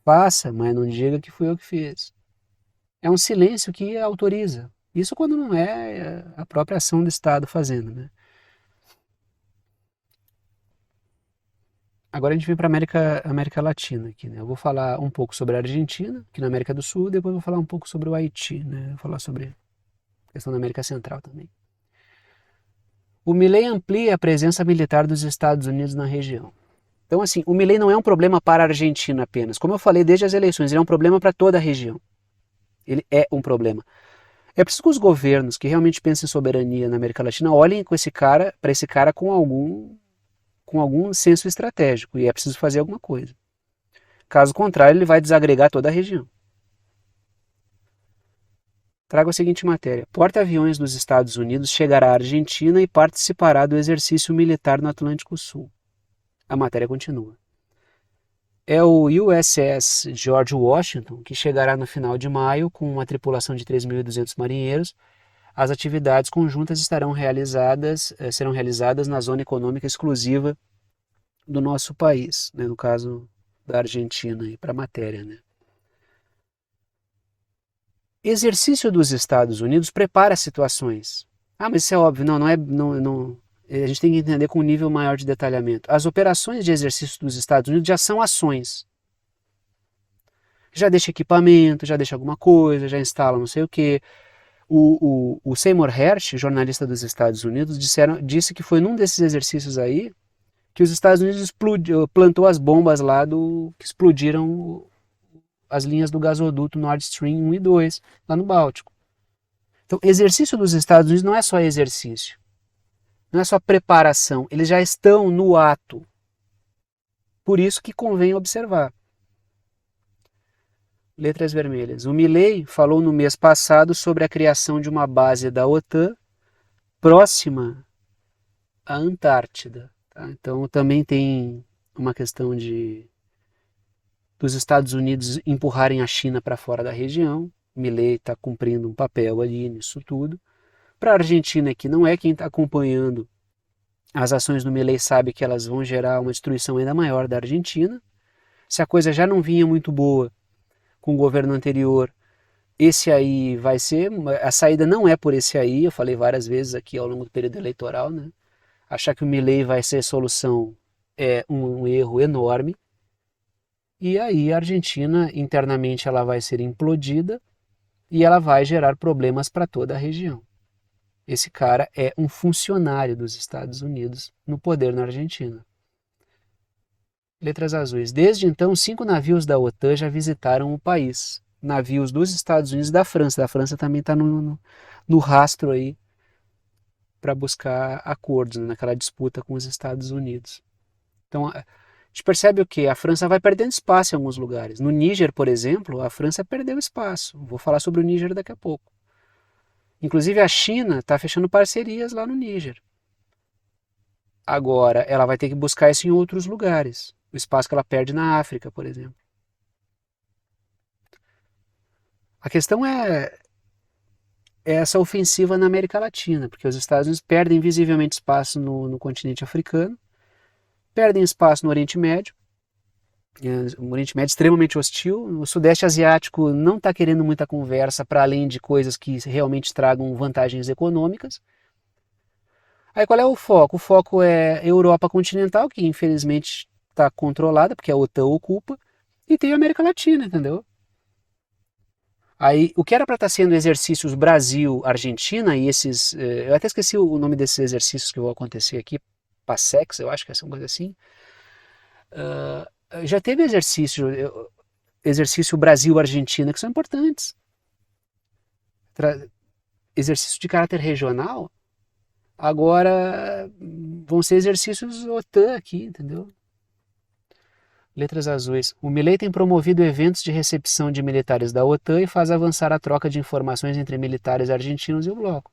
Faça, mas não diga que fui eu que fiz. É um silêncio que autoriza. Isso quando não é a própria ação do Estado fazendo, né? Agora a gente vem para a América Latina aqui, né? Eu vou falar um pouco sobre a Argentina, aqui na América do Sul, depois vou falar um pouco sobre o Haiti, né? Vou falar sobre a questão da América Central também. O Milei amplia a presença militar dos Estados Unidos na região. Então, assim, o Milei não é um problema para a Argentina apenas. Como eu falei desde as eleições, ele é um problema para toda a região. Ele é um problema. É preciso que os governos que realmente pensam em soberania na América Latina olhem para esse cara com algum senso estratégico, e é preciso fazer alguma coisa. Caso contrário, ele vai desagregar toda a região. Trago a seguinte matéria. Porta-aviões dos Estados Unidos chegará à Argentina e participará do exercício militar no Atlântico Sul. A matéria continua. é o USS George Washington, que chegará no final de maio com uma tripulação de 3.200 marinheiros. As atividades conjuntas serão realizadas na zona econômica exclusiva do nosso país, né, no caso da Argentina, para a matéria. Né. Exercício dos Estados Unidos prepara situações. Ah, mas isso é óbvio, a gente tem que entender com um nível maior de detalhamento. As operações de exercício dos Estados Unidos já são ações. Já deixa equipamento, já deixa alguma coisa, já instala não sei o quê. O Seymour Hersh, jornalista dos Estados Unidos, disse que foi num desses exercícios aí que os Estados Unidos plantou as bombas lá que explodiram as linhas do gasoduto Nord Stream 1 e 2, lá no Báltico. Então, exercício dos Estados Unidos não é só exercício, não é só preparação, eles já estão no ato. Por isso que convém observar. Letras vermelhas. O Milei falou no mês passado sobre a criação de uma base da OTAN próxima à Antártida. Tá? Então também tem uma questão dos Estados Unidos empurrarem a China para fora da região. Milei está cumprindo um papel ali nisso tudo. Para a Argentina, que não é quem está acompanhando as ações do Milei, sabe que elas vão gerar uma destruição ainda maior da Argentina. Se a coisa já não vinha muito boa com o governo anterior, esse aí vai ser, a saída não é por esse aí, eu falei várias vezes aqui ao longo do período eleitoral, né? Achar que o Milei vai ser solução é um erro enorme. E aí a Argentina internamente ela vai ser implodida e ela vai gerar problemas para toda a região. Esse cara é um funcionário dos Estados Unidos no poder na Argentina. Letras azuis. Desde então, 5 navios da OTAN já visitaram o país. Navios dos Estados Unidos e da França. A França também está no rastro aí para buscar acordos, né, naquela disputa com os Estados Unidos. Então, a gente percebe o quê? A França vai perdendo espaço em alguns lugares. No Níger, por exemplo, a França perdeu espaço. Vou falar sobre o Níger daqui a pouco. Inclusive, a China está fechando parcerias lá no Níger. Agora, ela vai ter que buscar isso em outros lugares. O espaço que ela perde na África, por exemplo. A questão é essa ofensiva na América Latina, porque os Estados Unidos perdem visivelmente espaço no continente africano, perdem espaço no Oriente Médio, o Oriente Médio é extremamente hostil, o Sudeste Asiático não está querendo muita conversa para além de coisas que realmente tragam vantagens econômicas. Aí qual é o foco? O foco é Europa continental, que infelizmente está controlada, porque a OTAN ocupa, e tem a América Latina, entendeu? Aí, o que era para estar sendo exercícios Brasil-Argentina, e esses, eu até esqueci o nome desses exercícios que vão acontecer aqui, PASEX, eu acho que é uma coisa assim, já teve exercício Brasil-Argentina, que são importantes. Exercício de caráter regional, agora vão ser exercícios OTAN aqui, entendeu? Letras azuis. O Milei tem promovido eventos de recepção de militares da OTAN e faz avançar a troca de informações entre militares argentinos e o bloco.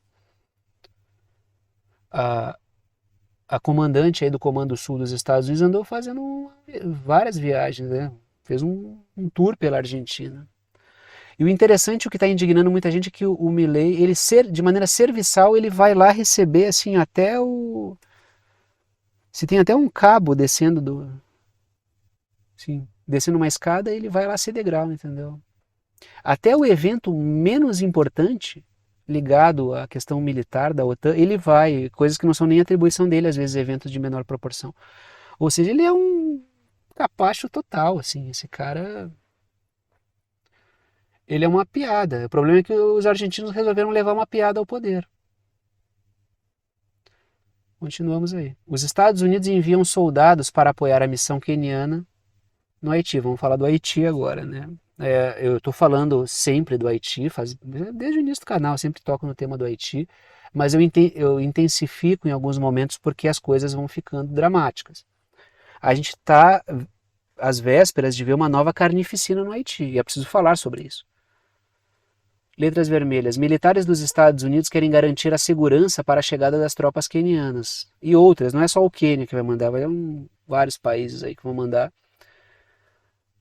A comandante aí do Comando Sul dos Estados Unidos andou fazendo várias viagens, né? Fez um tour pela Argentina. E o interessante, o que está indignando muita gente, é que o Milei, de maneira serviçal, ele vai lá receber assim até o... Se tem até um cabo descendo descendo uma escada, ele vai lá ser degrau, entendeu? Até o evento menos importante, ligado à questão militar da OTAN, ele vai, coisas que não são nem atribuição dele, às vezes eventos de menor proporção. Ou seja, ele é um capacho total, assim, esse cara... Ele é uma piada. O problema é que os argentinos resolveram levar uma piada ao poder. Continuamos aí. Os Estados Unidos enviam soldados para apoiar a missão queniana no Haiti. Vamos falar do Haiti agora, né? Eu estou falando sempre do Haiti, desde o início do canal, eu sempre toco no tema do Haiti, mas eu intensifico em alguns momentos porque as coisas vão ficando dramáticas. A gente está às vésperas de ver uma nova carnificina no Haiti, e é preciso falar sobre isso. Letras vermelhas. Militares dos Estados Unidos querem garantir a segurança para a chegada das tropas quenianas. E outras, não é só o Quênia que vai mandar, vários países aí que vão mandar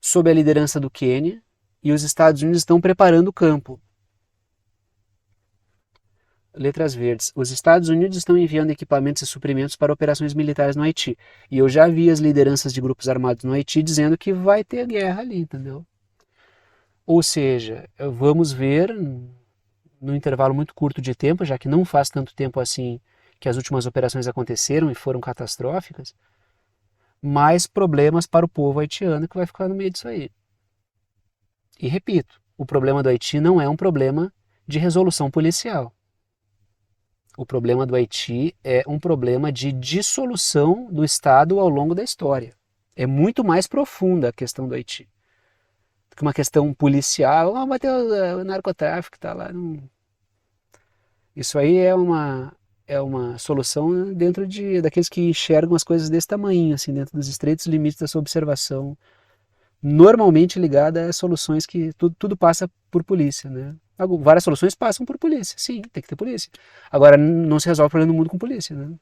sob a liderança do Quênia, e os Estados Unidos estão preparando o campo. Letras verdes. Os Estados Unidos estão enviando equipamentos e suprimentos para operações militares no Haiti. E eu já vi as lideranças de grupos armados no Haiti dizendo que vai ter guerra ali, entendeu? Ou seja, vamos ver num intervalo muito curto de tempo, já que não faz tanto tempo assim que as últimas operações aconteceram e foram catastróficas, mais problemas para o povo haitiano que vai ficar no meio disso aí. E repito, o problema do Haiti não é um problema de resolução policial. O problema do Haiti é um problema de dissolução do Estado ao longo da história. É muito mais profunda a questão do Haiti do que uma questão policial. Ah, vai ter o narcotráfico, tá lá. Isso aí é uma solução dentro daqueles que enxergam as coisas desse tamanho, assim, dentro dos estreitos limites da sua observação, normalmente ligada a soluções que tudo passa por polícia, né? Várias soluções passam por polícia, sim, tem que ter polícia. Agora, não se resolve o problema do mundo com polícia, né?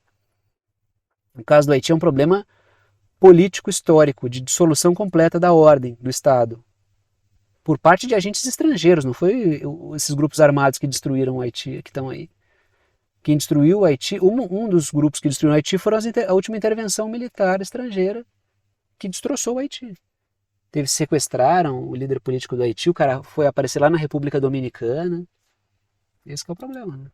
No caso do Haiti é um problema político histórico, de dissolução completa da ordem do Estado, por parte de agentes estrangeiros, não foi esses grupos armados que destruíram o Haiti, que estão aí. Quem destruiu o Haiti, um dos grupos que destruiu o Haiti foram a última intervenção militar estrangeira que destroçou o Haiti. Sequestraram o líder político do Haiti, o cara foi aparecer lá na República Dominicana. Esse que é o problema, né?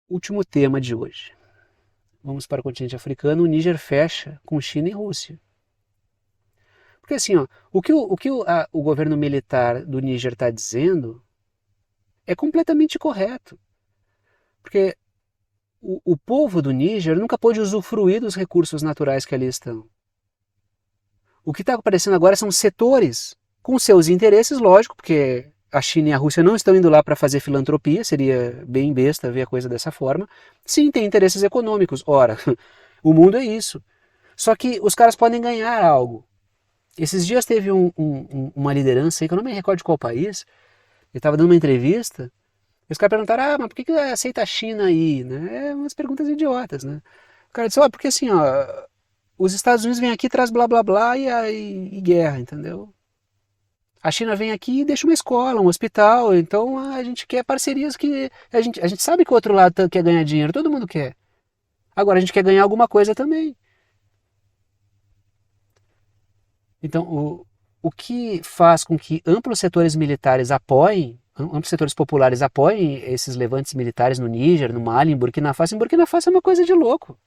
Último tema de hoje. Vamos para o continente africano. O Níger fecha com China e Rússia. Porque assim, ó, o governo militar do Níger está dizendo é completamente correto. Porque o povo do Níger nunca pôde usufruir dos recursos naturais que ali estão. O que está aparecendo agora são setores com seus interesses, lógico, porque a China e a Rússia não estão indo lá para fazer filantropia, seria bem besta ver a coisa dessa forma. Sim, tem interesses econômicos. Ora, o mundo é isso. Só que os caras podem ganhar algo. Esses dias teve uma liderança aí, que eu não me recordo de qual país, ele estava dando uma entrevista, e os caras perguntaram, mas por que aceita a China aí? Né? É umas perguntas idiotas, né? O cara disse, porque assim, ó, os Estados Unidos vêm aqui, traz blá blá blá e guerra, entendeu? A China vem aqui e deixa uma escola, um hospital, então a gente quer parcerias que... A gente sabe que o outro lado quer ganhar dinheiro, todo mundo quer. Agora a gente quer ganhar alguma coisa também. Então, o que faz com que amplos setores militares apoiem, amplos setores populares apoiem esses levantes militares no Níger, no Mali, em Burkina Faso é uma coisa de louco.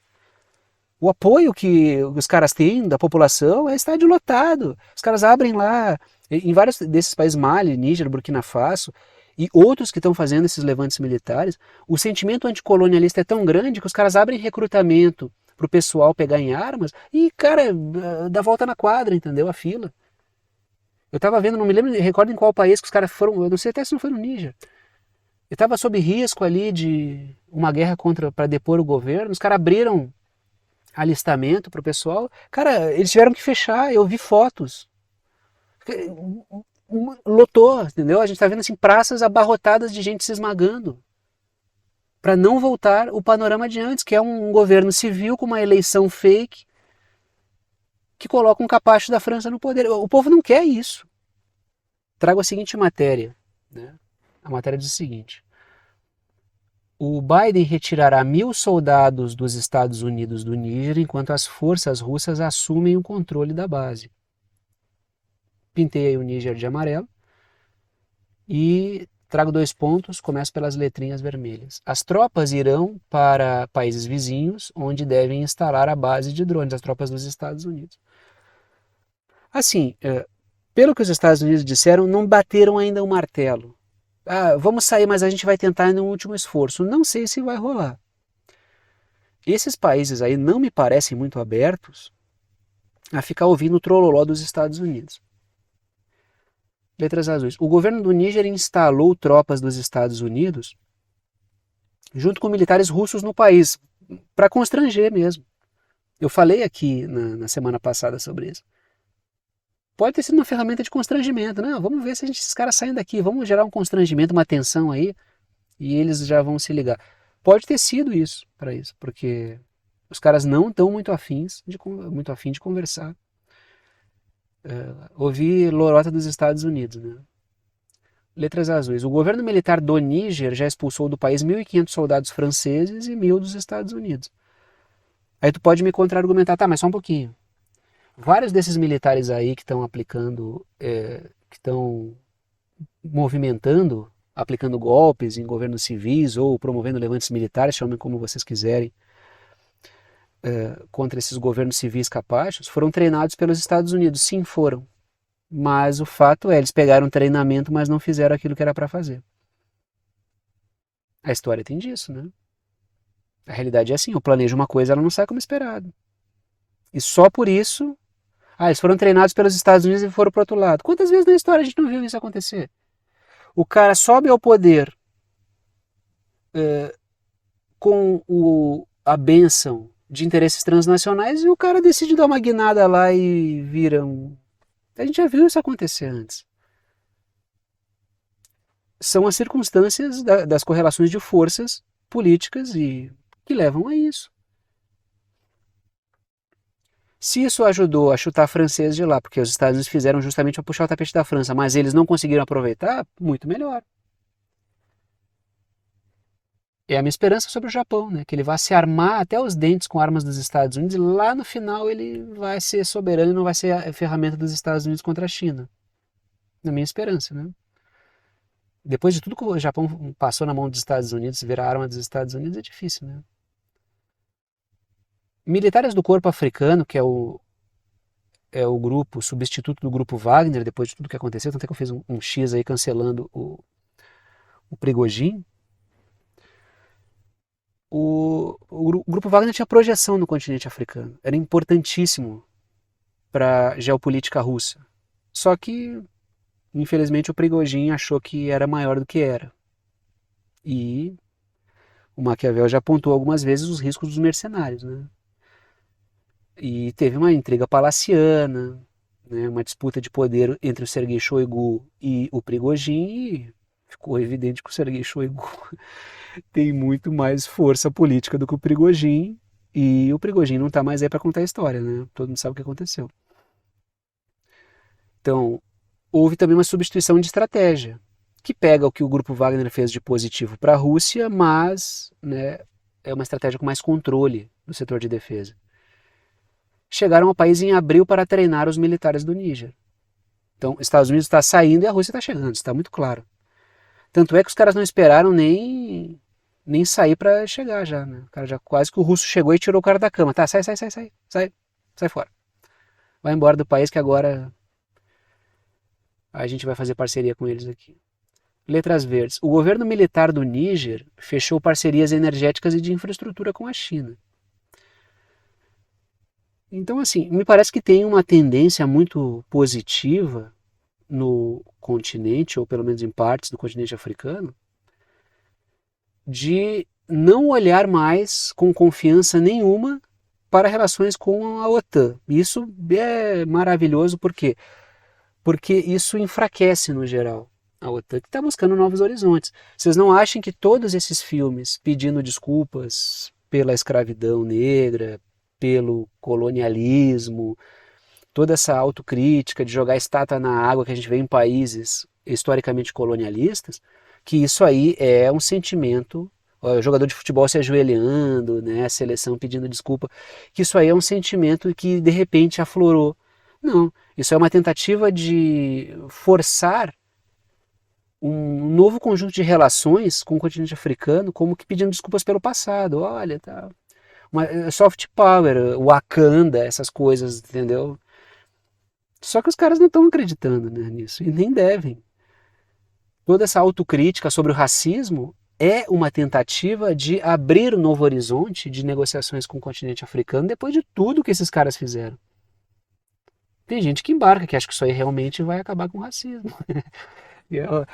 O apoio que os caras têm da população é estádio lotado. Os caras abrem lá, em vários desses países, Mali, Níger, Burkina Faso, e outros que estão fazendo esses levantes militares, o sentimento anticolonialista é tão grande que os caras abrem recrutamento para o pessoal pegar em armas e, cara, dá volta na quadra, entendeu? A fila. Eu estava vendo, não me lembro, recordo em qual país que os caras foram, eu não sei até se não foi no Níger. Eu estava sob risco ali de uma guerra para depor o governo, os caras abriram alistamento para o pessoal. Cara, eles tiveram que fechar, eu vi fotos. Lotou, entendeu? A gente está vendo assim praças abarrotadas de gente se esmagando. Para não voltar o panorama de antes, que é um governo civil com uma eleição fake que coloca um capacho da França no poder. O povo não quer isso. Trago a seguinte matéria. Né? A matéria diz o seguinte. O Biden retirará 1.000 soldados dos Estados Unidos do Níger enquanto as forças russas assumem o controle da base. Pintei aí o Níger de amarelo e trago 2 pontos, começo pelas letrinhas vermelhas. As tropas irão para países vizinhos, onde devem instalar a base de drones, as tropas dos Estados Unidos. Assim, pelo que os Estados Unidos disseram, não bateram ainda o martelo. Vamos sair, mas a gente vai tentar no último esforço. Não sei se vai rolar. Esses países aí não me parecem muito abertos a ficar ouvindo o trololó dos Estados Unidos. Letras azuis. O governo do Níger instalou tropas dos Estados Unidos junto com militares russos no país, para constranger mesmo. Eu falei aqui na semana passada sobre isso. Pode ter sido uma ferramenta de constrangimento. Não, vamos ver se esses caras saem daqui, vamos gerar um constrangimento, uma tensão aí, e eles já vão se ligar. Pode ter sido isso, para isso, porque Os caras não estão muito afim de conversar. Ouvi lorota dos Estados Unidos, né? Letras azuis. O governo militar do Níger já expulsou do país 1.500 soldados franceses e 1.000 dos Estados Unidos. Aí tu pode me contra-argumentar, tá, mas só um pouquinho. Vários desses militares aí que estão aplicando, que estão movimentando, aplicando golpes em governos civis ou promovendo levantes militares, chamem como vocês quiserem, contra esses governos civis capachos, foram treinados pelos Estados Unidos. Sim, foram. Mas o fato é, eles pegaram treinamento, mas não fizeram aquilo que era para fazer. A história tem disso, né? A realidade é assim, eu planejo uma coisa, ela não sai como esperado. E só por isso, eles foram treinados pelos Estados Unidos e foram para outro lado. Quantas vezes na história a gente não viu isso acontecer? O cara sobe ao poder com a bênção de interesses transnacionais e o cara decide dar uma guinada lá e vira um... A gente já viu isso acontecer antes. São as circunstâncias das correlações de forças políticas e que levam a isso. Se isso ajudou a chutar francês de lá, porque os Estados Unidos fizeram justamente para puxar o tapete da França, mas eles não conseguiram aproveitar, muito melhor. É a minha esperança sobre o Japão, né? Que ele vai se armar até os dentes com armas dos Estados Unidos e lá no final ele vai ser soberano e não vai ser a ferramenta dos Estados Unidos contra a China. Na minha esperança, né? Depois de tudo que o Japão passou na mão dos Estados Unidos, virar arma dos Estados Unidos, é difícil, né? Militares do Corpo Africano, que é o grupo substituto do grupo Wagner, depois de tudo que aconteceu, tanto é que eu fiz um X aí cancelando o Prigozhin. O grupo Wagner tinha projeção no continente africano, era importantíssimo para a geopolítica russa. Só que, infelizmente, o Prigozhin achou que era maior do que era. E o Maquiavel já apontou algumas vezes os riscos dos mercenários, né? E teve uma intriga palaciana, né, uma disputa de poder entre o Sergei Shoigu e o Prigozhin, e ficou evidente que o Sergei Shoigu tem muito mais força política do que o Prigozhin, e o Prigozhin não está mais aí para contar a história, né? Todo mundo sabe o que aconteceu. Então, houve também uma substituição de estratégia, que pega o que o grupo Wagner fez de positivo para a Rússia, mas, né, é uma estratégia com mais controle do setor de defesa. Chegaram ao país em abril para treinar os militares do Níger. Então, os Estados Unidos está saindo e a Rússia está chegando, isso está muito claro. Tanto é que os caras não esperaram nem sair para chegar já, né? O cara já quase que o russo chegou e tirou o cara da cama. Tá, sai fora. Vai embora do país que agora a gente vai fazer parceria com eles aqui. Letras verdes. O governo militar do Níger fechou parcerias energéticas e de infraestrutura com a China. Então, assim, me parece que tem uma tendência muito positiva no continente, ou pelo menos em partes do continente africano, de não olhar mais com confiança nenhuma para relações com a OTAN. Isso é maravilhoso, por quê? Porque isso enfraquece no geral a OTAN, que está buscando novos horizontes. Vocês não acham que todos esses filmes pedindo desculpas pela escravidão negra, pelo colonialismo, toda essa autocrítica de jogar estátua na água que a gente vê em países historicamente colonialistas, que isso aí é um sentimento, o jogador de futebol se ajoelhando, né, a seleção pedindo desculpa, que isso aí é um sentimento que de repente aflorou. Não, isso é uma tentativa de forçar um novo conjunto de relações com o continente africano, como que pedindo desculpas pelo passado. Olha, tá, soft power, Wakanda, essas coisas, entendeu? Só que os caras não estão acreditando, né, nisso, e nem devem. Toda essa autocrítica sobre o racismo é uma tentativa de abrir um novo horizonte de negociações com o continente africano depois de tudo que esses caras fizeram. Tem gente que embarca, que acha que isso aí realmente vai acabar com o racismo.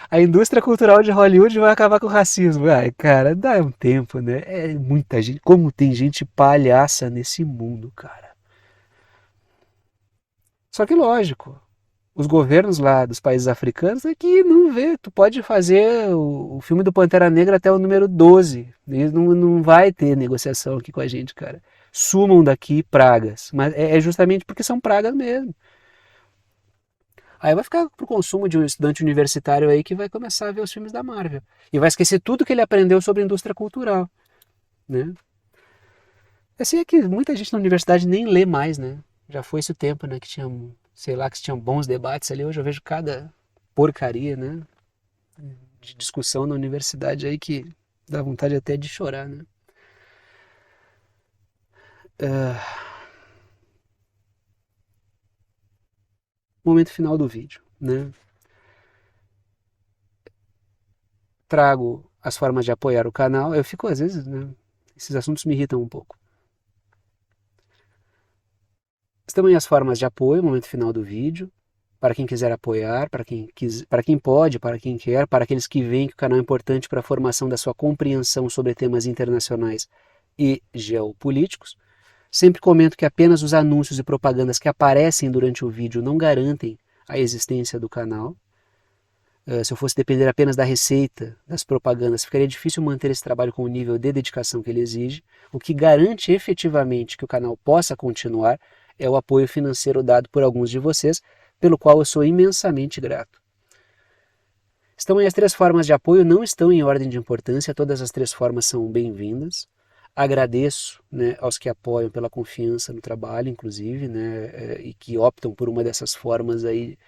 A indústria cultural de Hollywood vai acabar com o racismo. Ai, cara, dá um tempo, né? É muita gente. Como tem gente palhaça nesse mundo, cara. Só que lógico, os governos lá dos países africanos é que não vê. Tu pode fazer o filme do Pantera Negra até o número 12. E não vai ter negociação aqui com a gente, cara. sumam daqui pragas. Mas é justamente porque são pragas mesmo. Aí vai ficar pro consumo de um estudante universitário aí que vai começar a ver os filmes da Marvel. E vai esquecer tudo que ele aprendeu sobre indústria cultural, né? Assim é que muita gente na universidade nem lê mais, né? Já foi esse o tempo, né? Que tinha, sei lá, que tinha bons debates ali. Hoje eu vejo cada porcaria, né? De discussão na universidade aí que dá vontade até de chorar, né? Momento final do vídeo, né? Trago as formas de apoiar o canal. Eu fico, às vezes, né? Esses assuntos me irritam um pouco. Também as formas de apoio, momento final do vídeo, para quem quiser apoiar, para quem pode, para quem quer, para aqueles que veem que o canal é importante para a formação da sua compreensão sobre temas internacionais e geopolíticos. Sempre comento que apenas os anúncios e propagandas que aparecem durante o vídeo não garantem a existência do canal. Se eu fosse depender apenas da receita, das propagandas, ficaria difícil manter esse trabalho com o nível de dedicação que ele exige. O que garante efetivamente que o canal possa continuar é o apoio financeiro dado por alguns de vocês, pelo qual eu sou imensamente grato. Estão aí as 3 formas de apoio, não estão em ordem de importância, todas as 3 formas são bem-vindas. Agradeço, né, aos que apoiam pela confiança no trabalho, inclusive, né, e que optam por uma dessas formas aí.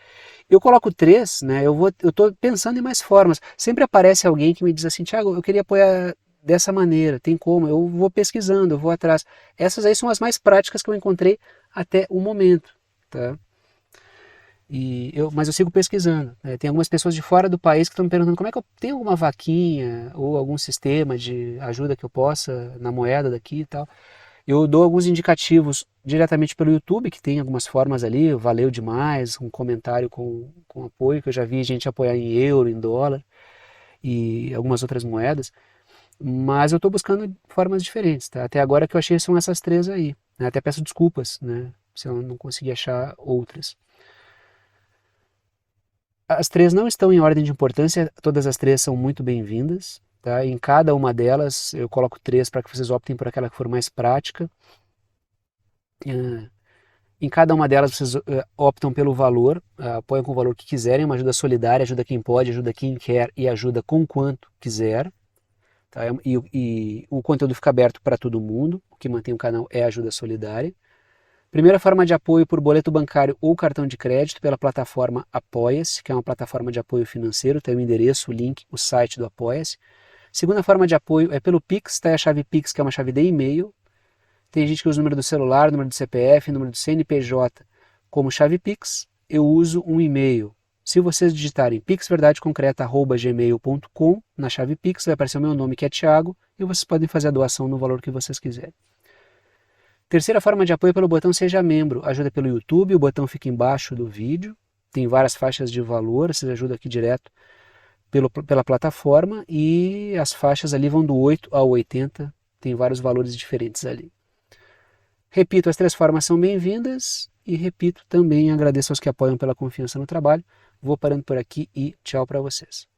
Eu coloco 3, né, eu estou pensando em mais formas. Sempre aparece alguém que me diz assim, Thiago, eu queria apoiar dessa maneira, tem como? Eu vou pesquisando, eu vou atrás. Essas aí são as mais práticas que eu encontrei até o momento, tá? Mas eu sigo pesquisando, né? Tem algumas pessoas de fora do país que estão me perguntando como é que eu tenho alguma vaquinha ou algum sistema de ajuda que eu possa na moeda daqui e tal. Eu dou alguns indicativos diretamente pelo YouTube, que tem algumas formas ali, valeu demais, um comentário com apoio, que eu já vi gente apoiar em euro, em dólar e algumas outras moedas, mas eu estou buscando formas diferentes, tá? Até agora que eu achei são essas 3 aí, né? Até peço desculpas, né, se eu não conseguir achar outras. As 3 não estão em ordem de importância, todas as 3 são muito bem-vindas, tá? Em cada uma delas eu coloco 3 para que vocês optem por aquela que for mais prática. Em cada uma delas vocês optam pelo valor, apoiam com o valor que quiserem, uma ajuda solidária, ajuda quem pode, ajuda quem quer e ajuda com quanto quiser. Tá? E o conteúdo fica aberto para todo mundo, o que mantém o canal é a ajuda solidária. Primeira forma de apoio por boleto bancário ou cartão de crédito pela plataforma Apoia-se, que é uma plataforma de apoio financeiro, tem o endereço, o link, o site do Apoia-se. Segunda forma de apoio é pelo Pix, tá? A chave Pix, que é uma chave de e-mail. Tem gente que usa o número do celular, número do CPF, número do CNPJ como chave Pix. Eu uso um e-mail. Se vocês digitarem pixverdadeconcreta@gmail.com na chave Pix, vai aparecer o meu nome, que é Thiago, e vocês podem fazer a doação no valor que vocês quiserem. Terceira forma de apoio é pelo botão Seja Membro. Ajuda pelo YouTube, o botão fica embaixo do vídeo. Tem várias faixas de valor, vocês ajudam aqui direto pela plataforma, e as faixas ali vão do 8 ao 80, tem vários valores diferentes ali. Repito, as 3 formas são bem-vindas e repito, também agradeço aos que apoiam pela confiança no trabalho. Vou parando por aqui e tchau para vocês.